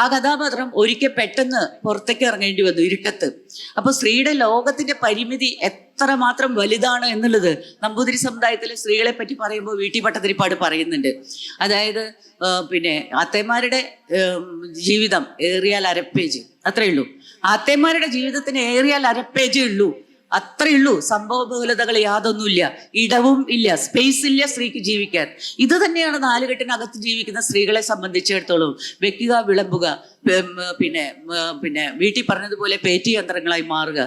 ആ കഥാപാത്രം ഒരിക്കൽ പെട്ടെന്ന് പുറത്തേക്ക് ഇറങ്ങേണ്ടി വന്നു ഇരുട്ടത്ത്. അപ്പൊ സ്ത്രീയുടെ ലോകത്തിന്റെ പരിമിതി എത്രമാത്രം വലുതാണ് എന്നുള്ളത് നമ്പൂതിരി സമുദായത്തിലെ സ്ത്രീകളെ പറ്റി പറയുമ്പോൾ വീട്ടി ഭട്ടതിരിപ്പാട് പറയുന്നുണ്ട്. അതായത് പിന്നെ അത്തേമാരുടെ ജീവിതം ഏറിയാൽ അരപ്പേജ്, അത്രയേ ഉള്ളൂ. അത്തേമാരുടെ ജീവിതത്തിന് ഏറിയാൽ അരപ്പേജേ ഉള്ളൂ, അത്രയുള്ളൂ. സംഭവ ബഹുലതകൾ യാതൊന്നുമില്ല, ഇടവും ഇല്ല, സ്പേസ് ഇല്ല സ്ത്രീക്ക് ജീവിക്കാൻ. ഇത് തന്നെയാണ് നാലുകെട്ടിനകത്ത് ജീവിക്കുന്ന സ്ത്രീകളെ സംബന്ധിച്ചിടത്തോളം. വെക്കുക, വിളമ്പുക, പിന്നെ വീട്ടിൽ പറഞ്ഞതുപോലെ പേറ്റി യന്ത്രങ്ങളായി മാറുക.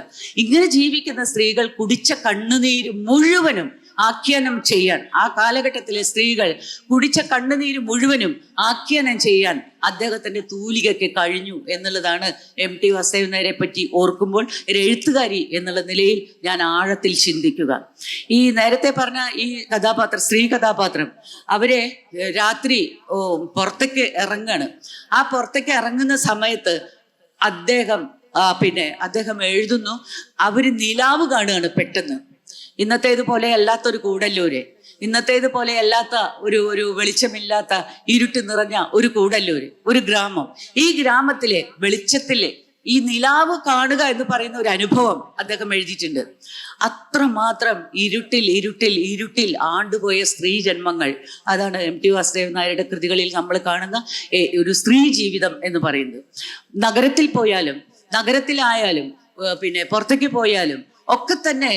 ഇങ്ങനെ ജീവിക്കുന്ന സ്ത്രീകൾ കുടിച്ച കണ്ണുനീര് മുഴുവനും ആഖ്യാനം ചെയ്യാൻ, ആ കാലഘട്ടത്തിലെ സ്ത്രീകൾ കുടിച്ച കണ്ണുനീര് മുഴുവനും ആഖ്യാനം ചെയ്യാൻ അദ്ദേഹത്തിന്റെ തൂലികയ്ക്ക് കഴിഞ്ഞു എന്നുള്ളതാണ് എം ടി വാസുദേവൻ നായരെ പറ്റി ഓർക്കുമ്പോൾ ഒരു എഴുത്തുകാരി എന്നുള്ള നിലയിൽ ഞാൻ ആഴത്തിൽ ചിന്തിക്കുക. ഈ നേരത്തെ പറഞ്ഞ ഈ കഥാപാത്രം, സ്ത്രീ കഥാപാത്രം, അവരെ രാത്രി പുറത്തേക്ക് ഇറങ്ങാണ്. ആ പുറത്തേക്ക് ഇറങ്ങുന്ന സമയത്ത് അദ്ദേഹം എഴുതുന്നു, അവര് നിലാവ് കാണുകയാണ് പെട്ടെന്ന്. ഇന്നത്തേതുപോലെ അല്ലാത്തൊരു കൂടല്ലൂര്, ഇന്നത്തേതുപോലെ അല്ലാത്ത ഒരു വെളിച്ചമില്ലാത്ത ഇരുട്ട് നിറഞ്ഞ ഒരു കൂടല്ലൂര്, ഒരു ഗ്രാമം. ഈ ഗ്രാമത്തിലെ വെളിച്ചത്തിലെ ഈ നിലാവ് കാണുക എന്ന് പറയുന്ന ഒരു അനുഭവം അദ്ദേഹം എഴുതിയിട്ടുണ്ട്. അത്രമാത്രം ഇരുട്ടിൽ ഇരുട്ടിൽ ഇരുട്ടിൽ ആണ്ടുപോയ സ്ത്രീ ജന്മങ്ങൾ. അതാണ് MT വാസുദേവൻ നായരുടെ കൃതികളിൽ നമ്മൾ കാണുന്ന ഒരു സ്ത്രീ ജീവിതം എന്ന് പറയുന്നത്. നഗരത്തിൽ പോയാലും നഗരത്തിലായാലും പിന്നെ പുറത്തേക്ക് പോയാലും ഒക്കെ തന്നെ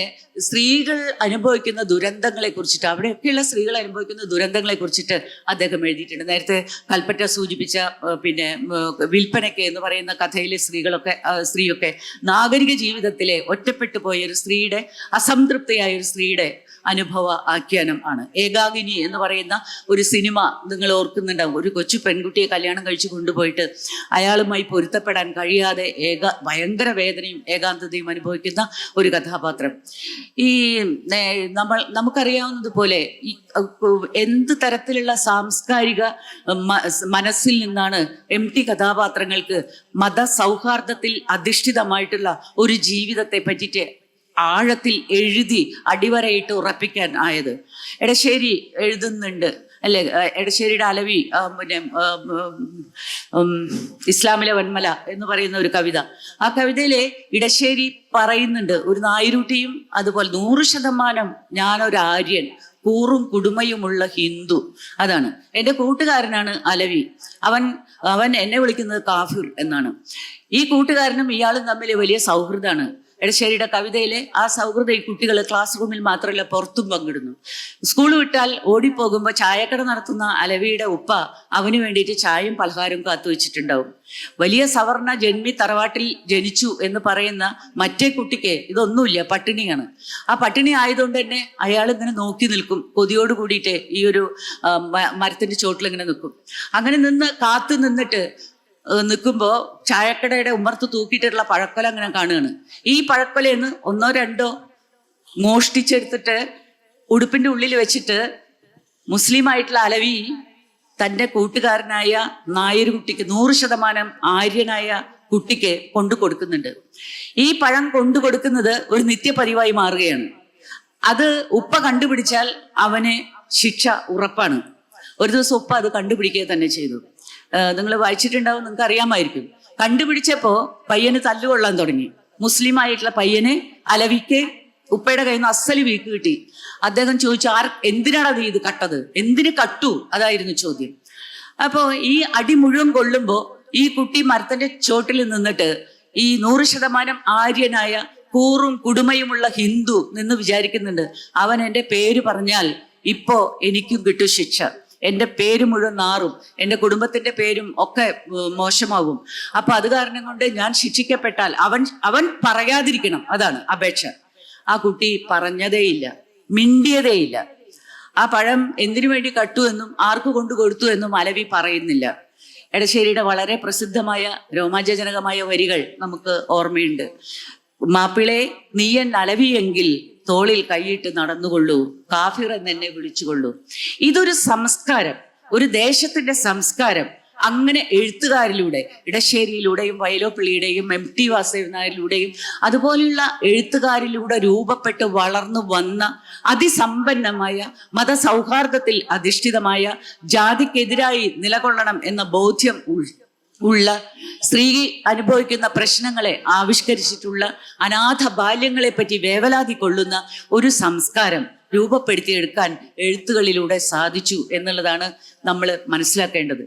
സ്ത്രീകൾ അനുഭവിക്കുന്ന ദുരന്തങ്ങളെ കുറിച്ചിട്ട്, അവിടെയൊക്കെയുള്ള സ്ത്രീകൾ അനുഭവിക്കുന്ന ദുരന്തങ്ങളെ കുറിച്ചിട്ട് അദ്ദേഹം എഴുതിയിട്ടുണ്ട്. നേരത്തെ കൽപ്പറ്റ സൂചിപ്പിച്ച പിന്നെ വിൽപ്പനയ്ക്ക് എന്ന് പറയുന്ന കഥയിലെ സ്ത്രീയൊക്കെ നാഗരിക ജീവിതത്തിലെ ഒറ്റപ്പെട്ടു പോയ ഒരു സ്ത്രീയുടെ, അസംതൃപ്തിയായ ഒരു സ്ത്രീയുടെ അനുഭവ ആഖ്യാനം ആണ്. ഏകാകിനി എന്ന് പറയുന്ന ഒരു സിനിമ നിങ്ങൾ ഓർക്കുന്നുണ്ടാവും. ഒരു കൊച്ചു പെൺകുട്ടിയെ കല്യാണം കഴിച്ചു കൊണ്ടുപോയിട്ട് അയാളുമായി പൊരുത്തപ്പെടാൻ കഴിയാതെ ഭയങ്കര വേദനയും ഏകാന്തതയും അനുഭവിക്കുന്ന ഒരു കഥാപാത്രം. ഈ നമുക്കറിയാവുന്നതുപോലെ ഈ എന്ത് തരത്തിലുള്ള സാംസ്കാരിക മനസ്സിൽ നിന്നാണ് MT കഥാപാത്രങ്ങൾക്ക് മതസൗഹാർദ്ദത്തിൽ അധിഷ്ഠിതമായിട്ടുള്ള ഒരു ജീവിതത്തെ പറ്റിയിട്ട് ആഴത്തിൽ എഴുതി അടിവരയിട്ട് ഉറപ്പിക്കാൻ ആയത്. എടശ്ശേരി എഴുതുന്നുണ്ട് അല്ലെ, എടശ്ശേരിയുടെ അലവി, പിന്നെ ഇസ്ലാമിലെ വന്മല എന്ന് പറയുന്ന ഒരു കവിത. ആ കവിതയിലെ ഇടശ്ശേരി പറയുന്നുണ്ട്, ഒരു നായരുട്ടിയും അതുപോലെ 100% ഞാനൊരു ആര്യൻ, കൂറും കുടുമയുമുള്ള ഹിന്ദു. അതാണ് എൻ്റെ കൂട്ടുകാരനാണ് അലവി. അവൻ എന്നെ വിളിക്കുന്നത് കാഫിർ എന്നാണ്. ഈ കൂട്ടുകാരനും ഇയാളും തമ്മിൽ വലിയ സൗഹൃദമാണ്. എടശ്ശേരിയുടെ കവിതയിലെ ആ സൗഹൃദം ഈ കുട്ടികൾ ക്ലാസ് റൂമിൽ മാത്രമല്ല പുറത്തും പങ്കിടുന്നു. സ്കൂൾ വിട്ടാൽ ഓടിപ്പോകുമ്പോൾ ചായക്കട നടത്തുന്ന അലവിയുടെ ഉപ്പ അവന് വേണ്ടിയിട്ട് ചായയും പലഹാരവും കാത്തു വെച്ചിട്ടുണ്ടാവും. വലിയ സവർണ ജന്മി തറവാട്ടിൽ ജനിച്ചു എന്ന് പറയുന്ന മറ്റേ കുട്ടിക്ക് ഇതൊന്നുമില്ല, പട്ടിണിയാണ്. ആ പട്ടിണി ആയതുകൊണ്ട് തന്നെ അയാൾ ഇങ്ങനെ നോക്കി നിൽക്കും, കൊതിയോട് കൂടിയിട്ട് ഈ ഒരു മരത്തിന്റെ ചോട്ടിൽ ഇങ്ങനെ നിൽക്കും. അങ്ങനെ കാത്തു നിന്നിട്ട് നിൽക്കുമ്പോൾ ചായക്കടയുടെ ഉമ്മർത്ത് തൂക്കിയിട്ടുള്ള പഴക്കൊല അങ്ങനെ കാണുകയാണ്. ഈ പഴക്കൊലയെന്ന് 1 or 2 മോഷ്ടിച്ചെടുത്തിട്ട് ഉടുപ്പിന്റെ ഉള്ളിൽ വെച്ചിട്ട് മുസ്ലിം ആയിട്ടുള്ള അലവി തൻ്റെ കൂട്ടുകാരനായ നായരുകുട്ടിക്ക്, 100% ആര്യനായ കുട്ടിക്ക് കൊണ്ടു കൊടുക്കുന്നുണ്ട്. ഈ പഴം കൊണ്ടു കൊടുക്കുന്നത് ഒരു നിത്യപതിവായി മാറുകയാണ്. അത് ഉപ്പ കണ്ടുപിടിച്ചാൽ അവന് ശിക്ഷ ഉറപ്പാണ്. ഒരു ദിവസം ഉപ്പ അത് കണ്ടുപിടിക്കുക തന്നെ ചെയ്തു. നിങ്ങൾ വായിച്ചിട്ടുണ്ടാവും, നിങ്ങൾക്ക് അറിയാമായിരിക്കും. കണ്ടുപിടിച്ചപ്പോ പയ്യന് തല്ലുകൊള്ളാൻ തുടങ്ങി. മുസ്ലിം ആയിട്ടുള്ള പയ്യന് അലവിക്ക് ഉപ്പയുടെ കയ്യിൽ നിന്ന് അസ്സല് വീക്ക് കിട്ടി. അദ്ദേഹം ചോദിച്ചു, എന്തിനാണ് നീ ഇത് കട്ടത്, എന്തിന് കട്ടു? അതായിരുന്നു ചോദ്യം. അപ്പോ ഈ അടി മുഴുവൻ കൊള്ളുമ്പോ ഈ കുട്ടി മരത്തിന്റെ ചോട്ടിൽ നിന്നിട്ട് ഈ 100% ആര്യനായ കൂറും കുടുമയുമുള്ള ഹിന്ദു നിന്ന് വിചാരിക്കുന്നുണ്ട്, അവൻ എൻ്റെ പേര് പറഞ്ഞാൽ ഇപ്പോ എനിക്കും കിട്ടും ശിക്ഷ, എൻ്റെ പേര് മുഴുവൻ നാറും, എൻ്റെ കുടുംബത്തിന്റെ പേരും ഒക്കെ മോശമാവും. അപ്പൊ അത് കാരണം കൊണ്ട് ഞാൻ ശിക്ഷിക്കപ്പെട്ടാൽ അവൻ പറയാതിരിക്കണം, അതാണ് അപേക്ഷ. ആ കുട്ടി പറഞ്ഞതേയില്ല, മിണ്ടിയതേയില്ല. ആ പഴം എന്തിനു വേണ്ടി കട്ടു എന്നും ആർക്ക് കൊണ്ടു കൊടുത്തു എന്നും അലവി പറയുന്നില്ല. എടശ്ശേരിയുടെ വളരെ പ്രസിദ്ധമായ രോമാഞ്ചജനകമായ വരികൾ നമുക്ക് ഓർമ്മയുണ്ട്. മാപ്പിളെ നീയൻ അലവിയെങ്കിൽ തോളിൽ കൈയിട്ട് നടന്നുകൊള്ളൂ, കാഫിർ എന്നെ വിളിച്ചുകൊള്ളൂ. ഇതൊരു സംസ്കാരം, ഒരു ദേശത്തിന്റെ സംസ്കാരം. അങ്ങനെ എഴുത്തുകാരിലൂടെ, ഇടശ്ശേരിയിലൂടെയും വയലോപ്പിള്ളിയുടെയും MT വാസുദേവൻ നായരിലൂടെയും അതുപോലെയുള്ള എഴുത്തുകാരിലൂടെ രൂപപ്പെട്ട് വളർന്നു വന്ന അതിസമ്പന്നമായ മതസൗഹാർദ്ദത്തിൽ അധിഷ്ഠിതമായ, ജാതിക്കെതിരായി നിലകൊള്ളണം എന്ന ബോധ്യം ഉള്ള, സ്ത്രീ അനുഭവിക്കുന്ന പ്രശ്നങ്ങളെ ആവിഷ്കരിച്ചിട്ടുള്ള, അനാഥ ബാല്യങ്ങളെ പറ്റി വേവലാതി കൊള്ളുന്ന ഒരു സംസ്കാരം രൂപപ്പെടുത്തിയെടുക്കാൻ എഴുത്തുകളിലൂടെ സാധിച്ചു എന്നുള്ളതാണ് നമ്മൾ മനസ്സിലാക്കേണ്ടത്.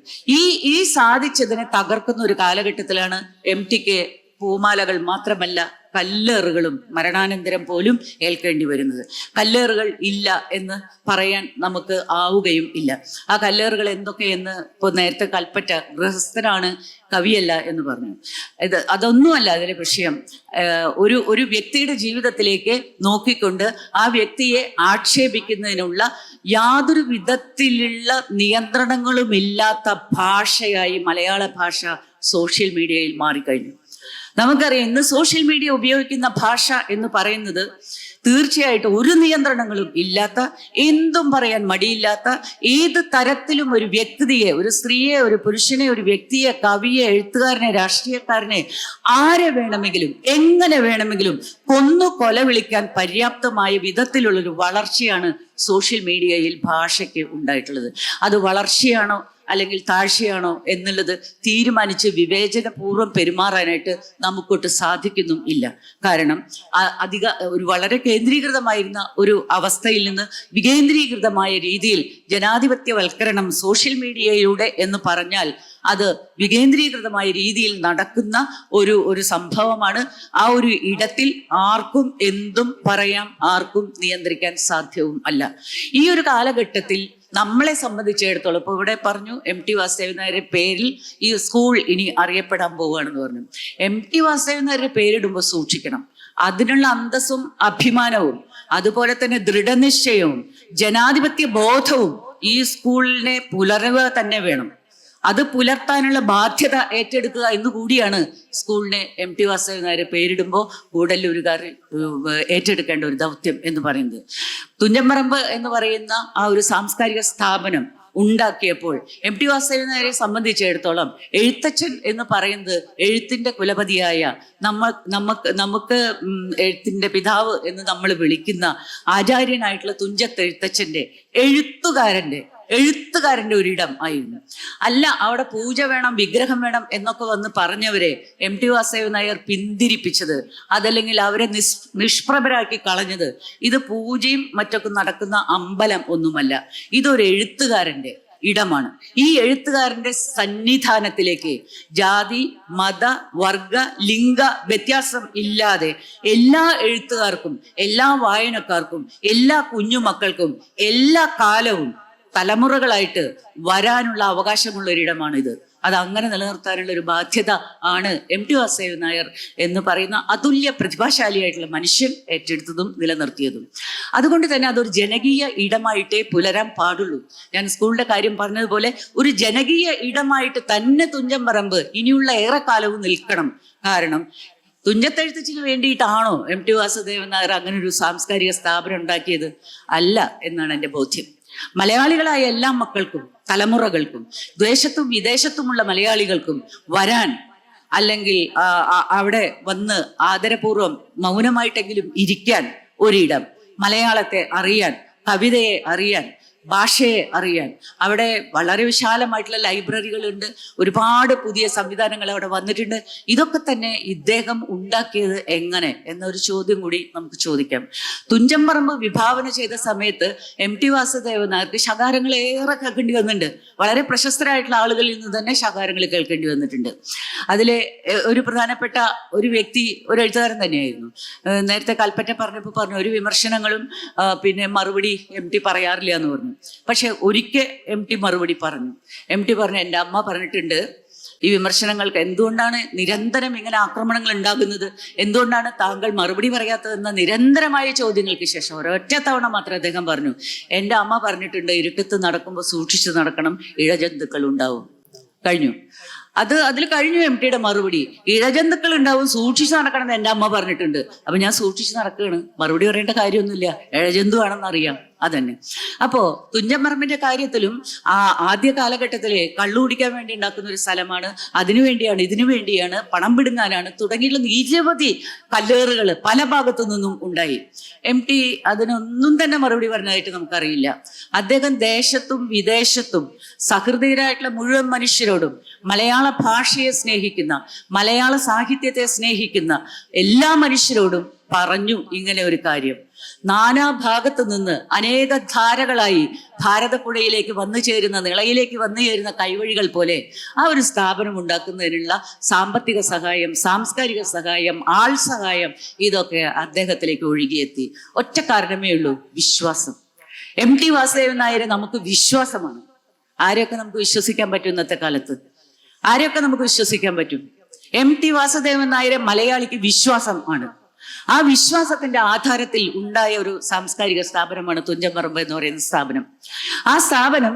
ഈ സാധിച്ചതിനെ തകർക്കുന്ന ഒരു കാലഘട്ടത്തിലാണ് MTക്ക് പൂമാലകൾ മാത്രമല്ല കല്ലേറുകളും മരണാനന്തരം പോലും ഏൽക്കേണ്ടി വരുന്നത്. കല്ലേറുകൾ ഇല്ല എന്ന് പറയാൻ നമുക്ക് ആവുകയും ഇല്ല. ആ കല്ലേറുകൾ എന്തൊക്കെയെന്ന് ഇപ്പോൾ നേരത്തെ കൽപ്പറ്റ ഗൃഹസ്ഥനാണ് കവിയല്ല എന്ന് പറഞ്ഞു. അതൊന്നുമല്ല അതിലെ വിഷയം. ഒരു വ്യക്തിയുടെ ജീവിതത്തിലേക്ക് നോക്കിക്കൊണ്ട് ആ വ്യക്തിയെ ആക്ഷേപിക്കുന്നതിനുള്ള യാതൊരു വിധത്തിലുള്ള നിയന്ത്രണങ്ങളുമില്ലാത്ത ഭാഷയായി മലയാള ഭാഷ സോഷ്യൽ മീഡിയയിൽ മാറിക്കഴിഞ്ഞു. നമുക്കറിയാം ഇന്ന് സോഷ്യൽ മീഡിയ ഉപയോഗിക്കുന്ന ഭാഷ എന്ന് പറയുന്നത് തീർച്ചയായിട്ടും ഒരു നിയന്ത്രണങ്ങളും ഇല്ലാത്ത, എന്തും പറയാൻ മടിയില്ലാത്ത, ഏത് തരത്തിലും ഒരു വ്യക്തിയെ, ഒരു സ്ത്രീയെ, ഒരു പുരുഷനെ, ഒരു വ്യക്തിയെ, കവിയെ, എഴുത്തുകാരനെ, രാഷ്ട്രീയക്കാരനെ, ആരെ വേണമെങ്കിലും എങ്ങനെ വേണമെങ്കിലും കൊന്നു കൊല വിളിക്കാൻ പര്യാപ്തമായ വിധത്തിലുള്ളൊരു വളർച്ചയാണ് സോഷ്യൽ മീഡിയയിൽ ഭാഷയ്ക്ക് ഉണ്ടായിട്ടുള്ളത്. അത് വളർച്ചയാണോ അല്ലെങ്കിൽ താഴ്ചയാണോ എന്നുള്ളത് തീരുമാനിച്ച് വിവേചനപൂർവ്വം പെരുമാറാനായിട്ട് നമുക്കൊട്ട് സാധിക്കുന്നും ഇല്ല. കാരണം ഒരു വളരെ കേന്ദ്രീകൃതമായിരുന്ന ഒരു അവസ്ഥയിൽ നിന്ന് വികേന്ദ്രീകൃതമായ രീതിയിൽ ജനാധിപത്യവൽക്കരണം സോഷ്യൽ മീഡിയയിലൂടെ എന്ന് പറഞ്ഞാൽ അത് വികേന്ദ്രീകൃതമായ രീതിയിൽ നടക്കുന്ന ഒരു സംഭവമാണ്. ആ ഒരു ഇടത്തിൽ ആർക്കും എന്തും പറയാം, ആർക്കും നിയന്ത്രിക്കാൻ സാധ്യവും അല്ല. ഈ ഒരു കാലഘട്ടത്തിൽ നമ്മളെ സംബന്ധിച്ചിടത്തോളം, ഇപ്പൊ ഇവിടെ പറഞ്ഞു MT വാസുദേവൻ നായരുടെ പേരിൽ ഈ സ്കൂൾ ഇനി അറിയപ്പെടാൻ പോവുകയാണെന്ന് പറഞ്ഞു. MT വാസുദേവൻ നായരുടെ പേരിടുമ്പോൾ സൂക്ഷിക്കണം. അതിനുള്ള അന്തസ്സും അഭിമാനവും അതുപോലെ തന്നെ ദൃഢനിശ്ചയവും ജനാധിപത്യ ബോധവും ഈ സ്കൂളിനെ പുലരുക തന്നെ വേണം. അത് പുലർത്താനുള്ള ബാധ്യത ഏറ്റെടുക്കുക എന്നുകൂടിയാണ് സ്കൂളിനെ MT വാസുദേവൻ നായരെ പേരിടുമ്പോൾ കൂടല്ലൂരുകാർ ഏറ്റെടുക്കേണ്ട ഒരു ദൗത്യം എന്ന് പറയുന്നത്. തുഞ്ചൻപറമ്പ് എന്ന് പറയുന്ന ആ ഒരു സാംസ്കാരിക സ്ഥാപനം ഉണ്ടാക്കിയപ്പോൾ MT വാസുദേവൻ നായരെ സംബന്ധിച്ചിടത്തോളം എഴുത്തച്ഛൻ എന്ന് പറയുന്നത് എഴുത്തിന്റെ കുലപതിയായ നമുക്ക് എഴുത്തിന്റെ പിതാവ് എന്ന് നമ്മൾ വിളിക്കുന്ന ആചാര്യനായിട്ടുള്ള തുഞ്ചത്ത് എഴുത്തച്ഛന്റെ എഴുത്തുകാരന്റെ ഒരിടം ആയിരുന്നു. അല്ല അവിടെ പൂജ വേണം, വിഗ്രഹം വേണം എന്നൊക്കെ വന്ന് പറഞ്ഞവരെ MT വാസുദേവൻ നായർ പിന്തിരിപ്പിച്ചത്, അതല്ലെങ്കിൽ അവരെ നിഷ്പ്രഭരാക്കി കളഞ്ഞത് ഇത് പൂജയും മറ്റൊക്കെ നടക്കുന്ന അമ്പലം ഒന്നുമല്ല. ഇതൊരു എഴുത്തുകാരന്റെ ഇടമാണ്. ഈ എഴുത്തുകാരന്റെ സന്നിധാനത്തിലേക്ക് ജാതി, മത, വർഗ, ലിംഗ വ്യത്യാസം ഇല്ലാതെ എല്ലാ എഴുത്തുകാർക്കും, എല്ലാ വായനക്കാർക്കും, എല്ലാ കുഞ്ഞുമക്കൾക്കും എല്ലാ കാലവും തലമുറകളായിട്ട് വരാനുള്ള അവകാശമുള്ള ഒരിടമാണിത്. അത് അങ്ങനെ നിലനിർത്താനുള്ള ഒരു ബാധ്യത ആണ് MT വാസുദേവൻ നായർ എന്ന് പറയുന്ന അതുല്യ പ്രതിഭാശാലിയായിട്ടുള്ള മനുഷ്യൻ ഏറ്റെടുത്തതും നിലനിർത്തിയതും. അതുകൊണ്ട് തന്നെ അതൊരു ജനകീയ ഇടമായിട്ടേ പുലരാൻ പാടുള്ളൂ. ഞാൻ സ്കൂളിന്റെ കാര്യം പറഞ്ഞതുപോലെ ഒരു ജനകീയ ഇടമായിട്ട് തന്നെ തുഞ്ചൻപറമ്പ് ഇനിയുള്ള ഏറെക്കാലവും നിൽക്കണം. കാരണം തുഞ്ചത്തെഴുത്തച്ഛന് വേണ്ടിയിട്ടാണോ MT വാസുദേവൻ നായർ അങ്ങനെ ഒരു സാംസ്കാരിക സ്ഥാപനം ഉണ്ടാക്കിയത്? അല്ല എന്നാണ് എൻ്റെ ബോധ്യം. മലയാളികളായ എല്ലാ മക്കൾക്കും, തലമുറകൾക്കും, ദേശത്തും വിദേശത്തുമുള്ള മലയാളികൾക്കും വരാൻ, അല്ലെങ്കിൽ അവിടെ വന്ന് ആദരപൂർവ്വം മൗനമായിട്ടെങ്കിലും ഇരിക്കാൻ ഒരിടം, മലയാളത്തെ അറിയാൻ, കവിതയെ അറിയാൻ, ഭാഷയെ അറിയാൻ. അവിടെ വളരെ വിശാലമായിട്ടുള്ള ലൈബ്രറികളുണ്ട്, ഒരുപാട് പുതിയ സംവിധാനങ്ങൾ അവിടെ വന്നിട്ടുണ്ട്. ഇതൊക്കെ തന്നെ ഇദ്ദേഹം ഉണ്ടാക്കിയത് എങ്ങനെ എന്നൊരു ചോദ്യം കൂടി നമുക്ക് ചോദിക്കാം. തുഞ്ചൻപറമ്പ് വിഭാവന ചെയ്ത സമയത്ത് MT വാസുദേവൻ നായർക്ക് ശകാരങ്ങൾ ഏറെ കേൾക്കേണ്ടി വന്നിട്ടുണ്ട്. വളരെ പ്രശസ്തരായിട്ടുള്ള ആളുകളിൽ നിന്ന് തന്നെ ശകാരങ്ങൾ കേൾക്കേണ്ടി വന്നിട്ടുണ്ട്. അതിലെ ഒരു പ്രധാനപ്പെട്ട ഒരു വ്യക്തി ഒരു എഴുത്തുകാരൻ തന്നെയായിരുന്നു. നേരത്തെ കൽപ്പറ്റ പറഞ്ഞപ്പോൾ പറഞ്ഞു ഒരു വിമർശനങ്ങളും പിന്നെ മറുപടി MT പറയാറില്ല എന്ന് പറഞ്ഞു. പക്ഷെ ഒരിക്കൽ MT മറുപടി പറഞ്ഞു. MT പറഞ്ഞു, എൻ്റെ അമ്മ പറഞ്ഞിട്ടുണ്ട് ഈ വിമർശനങ്ങൾക്ക് എന്തുകൊണ്ടാണ് നിരന്തരം ഇങ്ങനെ ആക്രമണങ്ങൾ ഉണ്ടാകുന്നത്, എന്തുകൊണ്ടാണ് താങ്കൾ മറുപടി പറയാത്തതെന്ന നിരന്തരമായ ചോദ്യങ്ങൾക്ക് ശേഷം ഒരൊറ്റ തവണ മാത്രം അദ്ദേഹം പറഞ്ഞു, എൻ്റെ അമ്മ പറഞ്ഞിട്ടുണ്ട് ഇരുട്ടത്ത് നടക്കുമ്പോൾ സൂക്ഷിച്ചു നടക്കണം, ഇഴജന്തുക്കൾ ഉണ്ടാവും. കഴിഞ്ഞു. അതിൽ കഴിഞ്ഞു MTയുടെ മറുപടി. ഇഴജന്തുക്കൾ ഉണ്ടാവും, സൂക്ഷിച്ചു നടക്കണം എന്ന് എൻ്റെ അമ്മ പറഞ്ഞിട്ടുണ്ട്. അപ്പൊ ഞാൻ സൂക്ഷിച്ചു നടക്കുകയാണ്, മറുപടി പറയേണ്ട കാര്യമൊന്നുമില്ല, ഇഴജന്തു ആണെന്ന് അറിയാം. അതന്നെ. അപ്പോ തുഞ്ചൻപറമ്പിന്റെ കാര്യത്തിലും ആദ്യ കാലഘട്ടത്തിലെ കള്ളു കുടിക്കാൻ വേണ്ടി ഉണ്ടാക്കുന്ന ഒരു സ്ഥലമാണ്, അതിനുവേണ്ടിയാണ്, ഇതിനു വേണ്ടിയാണ്, പണം പിടുങ്ങാനാണ് തുടങ്ങിയുള്ള നിരവധി കല്ലേറുകൾ പല ഭാഗത്തു നിന്നും ഉണ്ടായി. MT അതിനൊന്നും തന്നെ മറുപടി പറഞ്ഞതായിട്ട് നമുക്കറിയില്ല. അദ്ദേഹം ദേശത്തും വിദേശത്തും സഹൃദയരായിട്ടുള്ള മുഴുവൻ മനുഷ്യരോടും മലയാള ഭാഷയെ സ്നേഹിക്കുന്ന, മലയാള സാഹിത്യത്തെ സ്നേഹിക്കുന്ന എല്ലാ മനുഷ്യരോടും പറഞ്ഞു ഇങ്ങനെ ഒരു കാര്യം. നാനാഭാഗത്തു നിന്ന് അനേക ധാരകളായി ഭാരതപ്പുഴയിലേക്ക് വന്നു ചേരുന്ന, നിളയിലേക്ക് വന്നു ചേരുന്ന കൈവഴികൾ പോലെ ആ ഒരു സ്ഥാപനം ഉണ്ടാക്കുന്നതിനുള്ള സാമ്പത്തിക സഹായം, സാംസ്കാരിക സഹായം, ആൾ സഹായം, ഇതൊക്കെ അദ്ദേഹത്തിലേക്ക് ഒഴുകിയെത്തി. ഒറ്റ കാരണമേ ഉള്ളൂ, വിശ്വാസം. MT വാസുദേവൻ നായരെ നമുക്ക് വിശ്വാസമാണ്. ആരെയൊക്കെ നമുക്ക് വിശ്വസിക്കാൻ പറ്റും ഇന്നത്തെ കാലത്ത്? ആരെയൊക്കെ നമുക്ക് വിശ്വസിക്കാൻ പറ്റും? MT വാസുദേവൻ നായരെ മലയാളിക്ക് വിശ്വാസം ആണ്. ആ വിശ്വാസത്തിന്റെ ആധാരത്തിൽ ഉണ്ടായ ഒരു സാംസ്കാരിക സ്ഥാപനമാണ് തുഞ്ചൻപറമ്പ് എന്ന് പറയുന്ന സ്ഥാപനം. ആ സ്ഥാപനം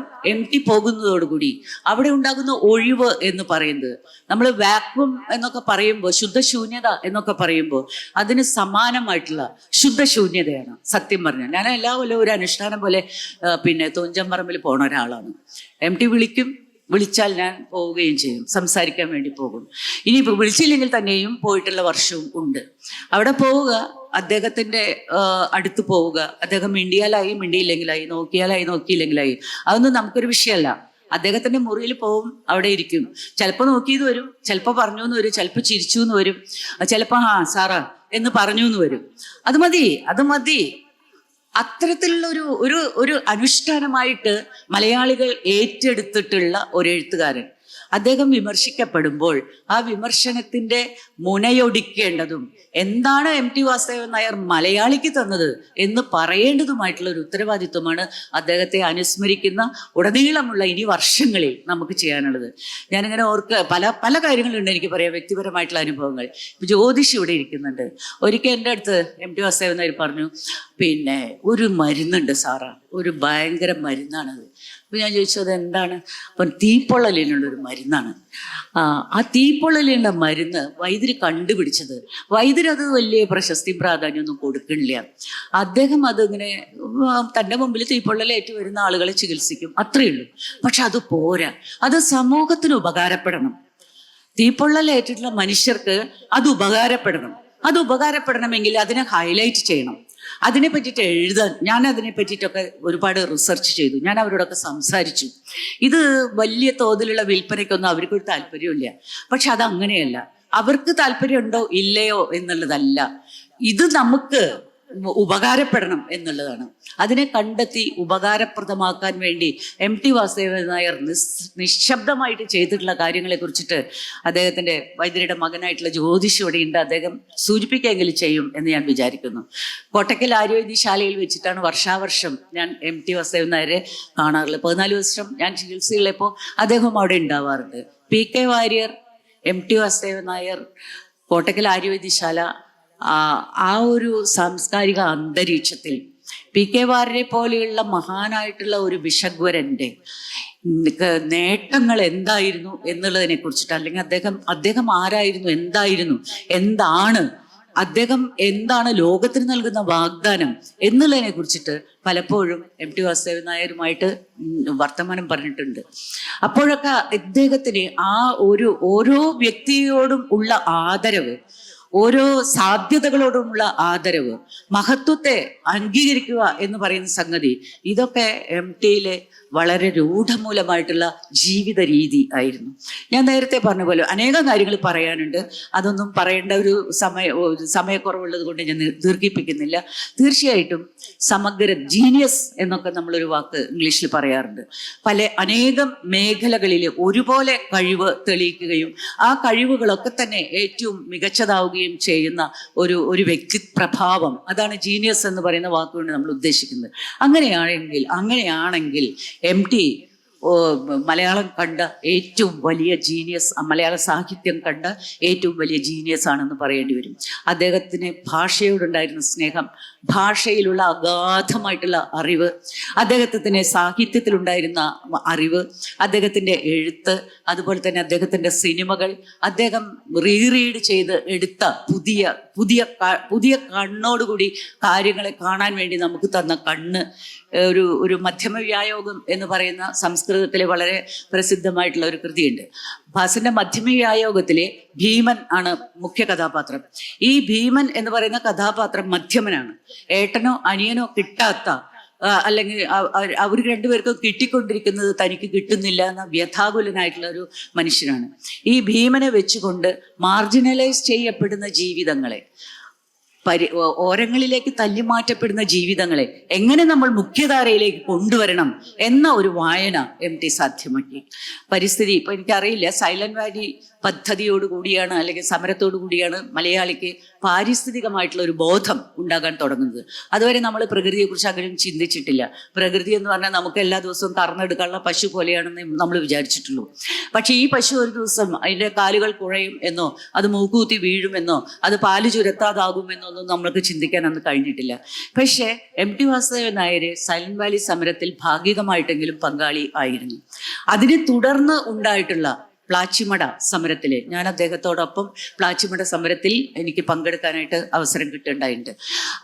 പോകുന്നതോടുകൂടി അവിടെ ഉണ്ടാകുന്ന ഒഴിവ് എന്ന് പറയുന്നത്, നമ്മൾ വാക്വം എന്നൊക്കെ പറയുമ്പോൾ, ശുദ്ധശൂന്യത എന്നൊക്കെ പറയുമ്പോൾ അതിന് സമാനമായിട്ടുള്ള ശുദ്ധശൂന്യതയാണ് സത്യം പറഞ്ഞാൽ. ഞാൻ എല്ലാ കൊല്ലവും ഒരു അനുഷ്ഠാനം പോലെ തുഞ്ചൻപറമ്പിൽ പോണ ഒരാളാണ്. വിളിച്ചാൽ ഞാൻ പോവുകയും ചെയ്യും, സംസാരിക്കാൻ വേണ്ടി പോകും. ഇനി വിളിച്ചില്ലെങ്കിൽ തന്നെയും പോയിട്ടുള്ള വർഷവും ഉണ്ട്. അവിടെ പോവുക, അദ്ദേഹത്തിന്റെ അടുത്ത് പോവുക, അദ്ദേഹം മിണ്ടിയാലായി, മിണ്ടിയില്ലെങ്കിലായി, നോക്കിയില്ലെങ്കിലായി, അതൊന്നും നമുക്കൊരു വിഷയമല്ല. അദ്ദേഹത്തിന്റെ മുറിയിൽ പോവും, അവിടെ ഇരിക്കും. ചിലപ്പോൾ നോക്കിയെന്ന് വരും, ചിലപ്പോൾ പറഞ്ഞു എന്ന് വരും, ചിലപ്പോൾ ചിരിച്ചു എന്ന് വരും, ചിലപ്പോൾ സാറാ എന്ന് പറഞ്ഞു എന്ന് വരും. അത് മതി. അത്തരത്തിലുള്ള ഒരു അനുഷ്ഠാനമായിട്ട് മലയാളികൾ ഏറ്റെടുത്തിട്ടുള്ള ഒരു എഴുത്തുകാരൻ. അദ്ദേഹം വിമർശിക്കപ്പെടുമ്പോൾ ആ വിമർശനത്തിന്റെ മുനയൊടിക്കേണ്ടതും എന്താണ് MT വാസുദേവൻ നായർ മലയാളിക്ക് തന്നത് എന്ന് പറയേണ്ടതുമായിട്ടുള്ള ഒരു ഉത്തരവാദിത്വമാണ് അദ്ദേഹത്തെ അനുസ്മരിക്കുന്ന ഉടനീളമുള്ള ഇനി വർഷങ്ങളിൽ നമുക്ക് ചെയ്യാനുള്ളത്. ഞാനിങ്ങനെ പല കാര്യങ്ങളുണ്ട് എനിക്ക് പറയാം, വ്യക്തിപരമായിട്ടുള്ള അനുഭവങ്ങൾ. ഇപ്പൊ ജ്യോതിഷ് ഇവിടെ ഇരിക്കുന്നുണ്ട്. ഒരിക്കൽ എൻ്റെ അടുത്ത് MT വാസുദേവൻ നായർ പറഞ്ഞു, ഒരു മരുന്നുണ്ട് സാറാ, ഒരു ഭയങ്കര മരുന്നാണത്. അപ്പൊ ഞാൻ ചോദിച്ചത് എന്താണ്? അപ്പം തീപ്പൊള്ളലിനുള്ളൊരു മരുന്നാണ്. ആ തീപ്പൊള്ളലിനുള്ള മരുന്ന് വൈദ്യര് കണ്ടുപിടിച്ചത്. വൈദ്യര് അത് വലിയ പ്രശസ്തി പ്രാധാന്യമൊന്നും കൊടുക്കണില്ല. അദ്ദേഹം അതിങ്ങനെ തൻ്റെ മുമ്പിൽ തീപ്പൊള്ളലേറ്റ് വരുന്ന ആളുകളെ ചികിത്സിക്കും, അത്രയേ ഉള്ളൂ. പക്ഷെ അത് പോരാ, അത് സമൂഹത്തിന് ഉപകാരപ്പെടണം. തീപ്പൊള്ളലേറ്റിട്ടുള്ള മനുഷ്യർക്ക് അത് ഉപകാരപ്പെടണമെങ്കിൽ അതിനെ ഹൈലൈറ്റ് ചെയ്യണം, അതിനെ പറ്റിയിട്ട് എഴുതാൻ. ഞാൻ അതിനെ പറ്റിയിട്ടൊക്കെ ഒരുപാട് റിസർച്ച് ചെയ്തു, ഞാൻ അവരോടൊക്കെ സംസാരിച്ചു. ഇത് വലിയ തോതിലുള്ള വിൽപ്പനയ്ക്കൊന്നും അവർക്കൊരു താല്പര്യമില്ല. പക്ഷെ അതങ്ങനെയല്ല. അവർക്ക് താല്പര്യമുണ്ടോ ഇല്ലയോ എന്നുള്ളതല്ല, ഇത് നമുക്ക് ഉപകാരപ്പെടണം എന്നുള്ളതാണ്. അതിനെ കണ്ടെത്തി ഉപകാരപ്രദമാക്കാൻ വേണ്ടി MT വാസുദേവൻ നായർ നിശബ്ദമായിട്ട് ചെയ്തിട്ടുള്ള കാര്യങ്ങളെ കുറിച്ചിട്ട് അദ്ദേഹത്തിന്റെ വൈദ്യരുടെ മകനായിട്ടുള്ള ജ്യോതിഷ് ഇവിടെ ഉണ്ട്, അദ്ദേഹം സൂചിപ്പിക്കെങ്കിലും ചെയ്യും എന്ന് ഞാൻ വിചാരിക്കുന്നു. കോട്ടക്കൽ ആര്യവൈദ്യശാലയിൽ വെച്ചിട്ടാണ് വർഷാവർഷം ഞാൻ MT വാസുദേവൻ നായരെ കാണാറുള്ളത്. 14 വർഷം ഞാൻ ചികിത്സയുള്ളപ്പോൾ അദ്ദേഹം അവിടെ ഉണ്ടാവാറുണ്ട്. PK വാര്യർ, MT വാസുദേവൻ നായർ, കോട്ടക്കൽ ആര്യവൈദ്യശാല, ആ ഒരു സാംസ്കാരിക അന്തരീക്ഷത്തിൽ PK വാര്യരെ പോലെയുള്ള മഹാനായിട്ടുള്ള ഒരു വിഷഗ്വരന്റെ നേട്ടങ്ങൾ എന്തായിരുന്നു എന്നുള്ളതിനെ കുറിച്ചിട്ട്, അല്ലെങ്കിൽ അദ്ദേഹം ആരായിരുന്നു, എന്താണ് അദ്ദേഹം ലോകത്തിന് നൽകുന്ന വാഗ്ദാനം എന്നുള്ളതിനെ കുറിച്ചിട്ട് പലപ്പോഴും MT വാസുദേവൻ നായരുമായിട്ട് വർത്തമാനം പറഞ്ഞിട്ടുണ്ട്. അപ്പോഴൊക്കെ ഇദ്ദേഹത്തിന് ആ ഓരോ വ്യക്തിയോടും ഉള്ള ആദരവ്, ഓരോ സാധ്യതകളോടുമുള്ള ആദരവ്, മഹത്വത്തെ അംഗീകരിക്കുക എന്ന് പറയുന്ന സംഗതി, ഇതൊക്കെ MTയിലെ വളരെ രൂഢമൂലമായിട്ടുള്ള ജീവിത രീതി ആയിരുന്നു. ഞാൻ നേരത്തെ പറഞ്ഞ പോലെ അനേകം കാര്യങ്ങൾ പറയാനുണ്ട്. അതൊന്നും പറയേണ്ട ഒരു സമയക്കുറവുള്ളത് കൊണ്ട് ഞാൻ ദീർഘിപ്പിക്കുന്നില്ല. തീർച്ചയായിട്ടും ജീനിയസ് എന്നൊക്കെ നമ്മളൊരു വാക്ക് ഇംഗ്ലീഷിൽ പറയാറുണ്ട്. അനേകം മേഖലകളിൽ ഒരുപോലെ കഴിവ് തെളിയിക്കുകയും ആ കഴിവുകളൊക്കെ തന്നെ ഏറ്റവും മികച്ചതാവുകയും ചെയ്യുന്ന ഒരു വ്യക്തിപ്രഭാവം, അതാണ് ജീനിയസ് എന്ന് പറയുന്ന വാക്കുകൊണ്ട് നമ്മൾ ഉദ്ദേശിക്കുന്നത്. അങ്ങനെയാണെങ്കിൽ MT മലയാളം കണ്ട ഏറ്റവും വലിയ ജീനിയസ്, മലയാള സാഹിത്യം കണ്ട ഏറ്റവും വലിയ ജീനിയസ് ആണെന്ന് പറയേണ്ടി വരും. അദ്ദേഹത്തിന് ഭാഷയോടുണ്ടായിരുന്ന സ്നേഹം, ഭാഷയിലുള്ള അഗാധമായിട്ടുള്ള അറിവ്, അദ്ദേഹത്തിന് സാഹിത്യത്തിലുണ്ടായിരുന്ന അറിവ്, അദ്ദേഹത്തിൻ്റെ എഴുത്ത്, അതുപോലെ തന്നെ അദ്ദേഹത്തിൻ്റെ സിനിമകൾ, അദ്ദേഹം റീഡ് ചെയ്ത് എടുത്ത പുതിയ കണ്ണോടുകൂടി കാര്യങ്ങളെ കാണാൻ വേണ്ടി നമുക്ക് തന്ന കണ്ണ്, ഒരു മധ്യമ വ്യായോഗം എന്ന് പറയുന്ന സംസ്കൃതത്തിലെ വളരെ പ്രസിദ്ധമായിട്ടുള്ള ഒരു കൃതിയുണ്ട്. ഭാസന്റെ മധ്യമ വ്യായോഗത്തിലെ ഭീമൻ ആണ് മുഖ്യ കഥാപാത്രം. ഈ ഭീമൻ എന്ന് പറയുന്ന കഥാപാത്രം മധ്യമനാണ്. ഏട്ടനോ അനിയനോ കിട്ടാത്ത, അല്ലെങ്കിൽ അവർ രണ്ടുപേർക്കും കിട്ടിക്കൊണ്ടിരിക്കുന്നത് തനിക്ക് കിട്ടുന്നില്ല എന്ന വ്യഥാകുലനായിട്ടുള്ള ഒരു മനുഷ്യനാണ്. ഈ ഭീമനെ വെച്ചുകൊണ്ട് മാർജിനലൈസ് ചെയ്യപ്പെടുന്ന ജീവിതങ്ങളെ, ഓരങ്ങളിലേക്ക് തല്ലിമാറ്റപ്പെടുന്ന ജീവിതങ്ങളെ എങ്ങനെ നമ്മൾ മുഖ്യധാരയിലേക്ക് കൊണ്ടുവരണം എന്ന ഒരു വായന MT സാധ്യമാക്കി. പരിസ്ഥിതി, ഇപ്പൊ എനിക്കറിയില്ല, സൈലന്റ് വാലി പദ്ധതിയോടുകൂടിയാണ് അല്ലെങ്കിൽ സമരത്തോടു കൂടിയാണ് മലയാളിക്ക് പാരിസ്ഥിതികമായിട്ടുള്ള ഒരു ബോധം ഉണ്ടാകാൻ തുടങ്ങുന്നത്. അതുവരെ നമ്മൾ പ്രകൃതിയെക്കുറിച്ച് അങ്ങനെ ചിന്തിച്ചിട്ടില്ല. പ്രകൃതി എന്ന് പറഞ്ഞാൽ നമുക്ക് എല്ലാ ദിവസവും കറന്നെടുക്കാനുള്ള പശു പോലെയാണെന്ന് നമ്മൾ വിചാരിച്ചിട്ടുള്ളൂ. പക്ഷേ ഈ പശു ഒരു ദിവസം അതിൻ്റെ കാലുകൾ കുഴയും എന്നോ അത് മൂക്കുകുത്തി വീഴുമെന്നോ അത് പാല് ചുരത്താതാകുമെന്നോ ഒന്നും നമ്മൾക്ക് ചിന്തിക്കാൻ അന്ന് കഴിഞ്ഞിട്ടില്ല. പക്ഷേ MT Vasudevan Nair silent Valley സമരത്തിൽ ഭാഗികമായിട്ടെങ്കിലും പങ്കാളി ആയിരുന്നു. അതിനെ തുടർന്ന് ഉണ്ടായിട്ടുള്ള പ്ലാച്ചിമട സമരത്തില് ഞാൻ അദ്ദേഹത്തോടൊപ്പം പ്ലാച്ചിമട സമരത്തിൽ എനിക്ക് പങ്കെടുക്കാനായിട്ട് അവസരം കിട്ടുന്നുണ്ടായിട്ടുണ്ട്.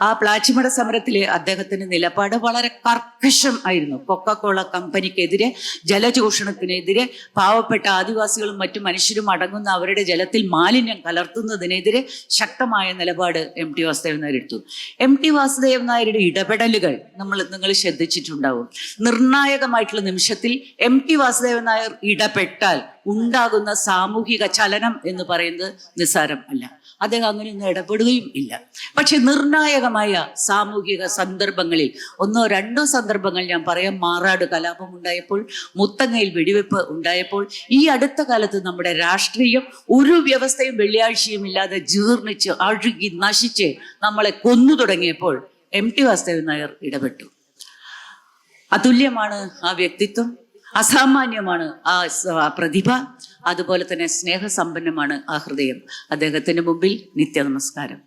ആ പ്ലാച്ചിമട സമരത്തില് അദ്ദേഹത്തിന്റെ നിലപാട് വളരെ കർക്കശം ആയിരുന്നു. കൊക്കക്കോള കമ്പനിക്കെതിരെ, ജലചൂഷണത്തിനെതിരെ, പാവപ്പെട്ട ആദിവാസികളും മറ്റു മനുഷ്യരും അടങ്ങുന്ന അവരുടെ ജലത്തിൽ മാലിന്യം കലർത്തുന്നതിനെതിരെ ശക്തമായ നിലപാട് MT വാസുദേവൻ നായർ എടുത്തു. MT വാസുദേവൻ നായരുടെ ഇടപെടലുകൾ നിങ്ങൾ ശ്രദ്ധിച്ചിട്ടുണ്ടാവും. നിർണായകമായിട്ടുള്ള നിമിഷത്തിൽ MT വാസുദേവൻ നായർ ഇടപെട്ടാൽ ഉണ്ടാകുന്ന സാമൂഹിക ചലനം എന്ന് പറയുന്നത് നിസ്സാരം അല്ല. അദ്ദേഹം അങ്ങനെയൊന്നും ഇടപെടുകയും ഇല്ല. പക്ഷെ നിർണായകമായ സാമൂഹിക സന്ദർഭങ്ങളിൽ 1 or 2 സന്ദർഭങ്ങൾ ഞാൻ പറയാം. മാറാട് കലാപം ഉണ്ടായപ്പോൾ, മുത്തങ്ങയിൽ വെടിവെപ്പ് ഉണ്ടായപ്പോൾ, ഈ അടുത്ത കാലത്ത് നമ്മുടെ രാഷ്ട്രീയം ഒരു വ്യവസ്ഥയും വെള്ളിയാഴ്ചയും ഇല്ലാതെ ജീർണിച്ച് അഴുകി നശിച്ച് നമ്മളെ കൊന്നു തുടങ്ങിയപ്പോൾ MT വാസുദേവൻ നായർ ഇടപെട്ടു. അതുല്യമാണ് ആ വ്യക്തിത്വം, അസാമാന്യമാണ് ആ പ്രതിഭ, അതുപോലെ തന്നെ സ്നേഹസമ്പന്നമാണ് ആ ഹൃദയം. അദ്ദേഹത്തിന് മുമ്പിൽ നിത്യ നമസ്കാരം.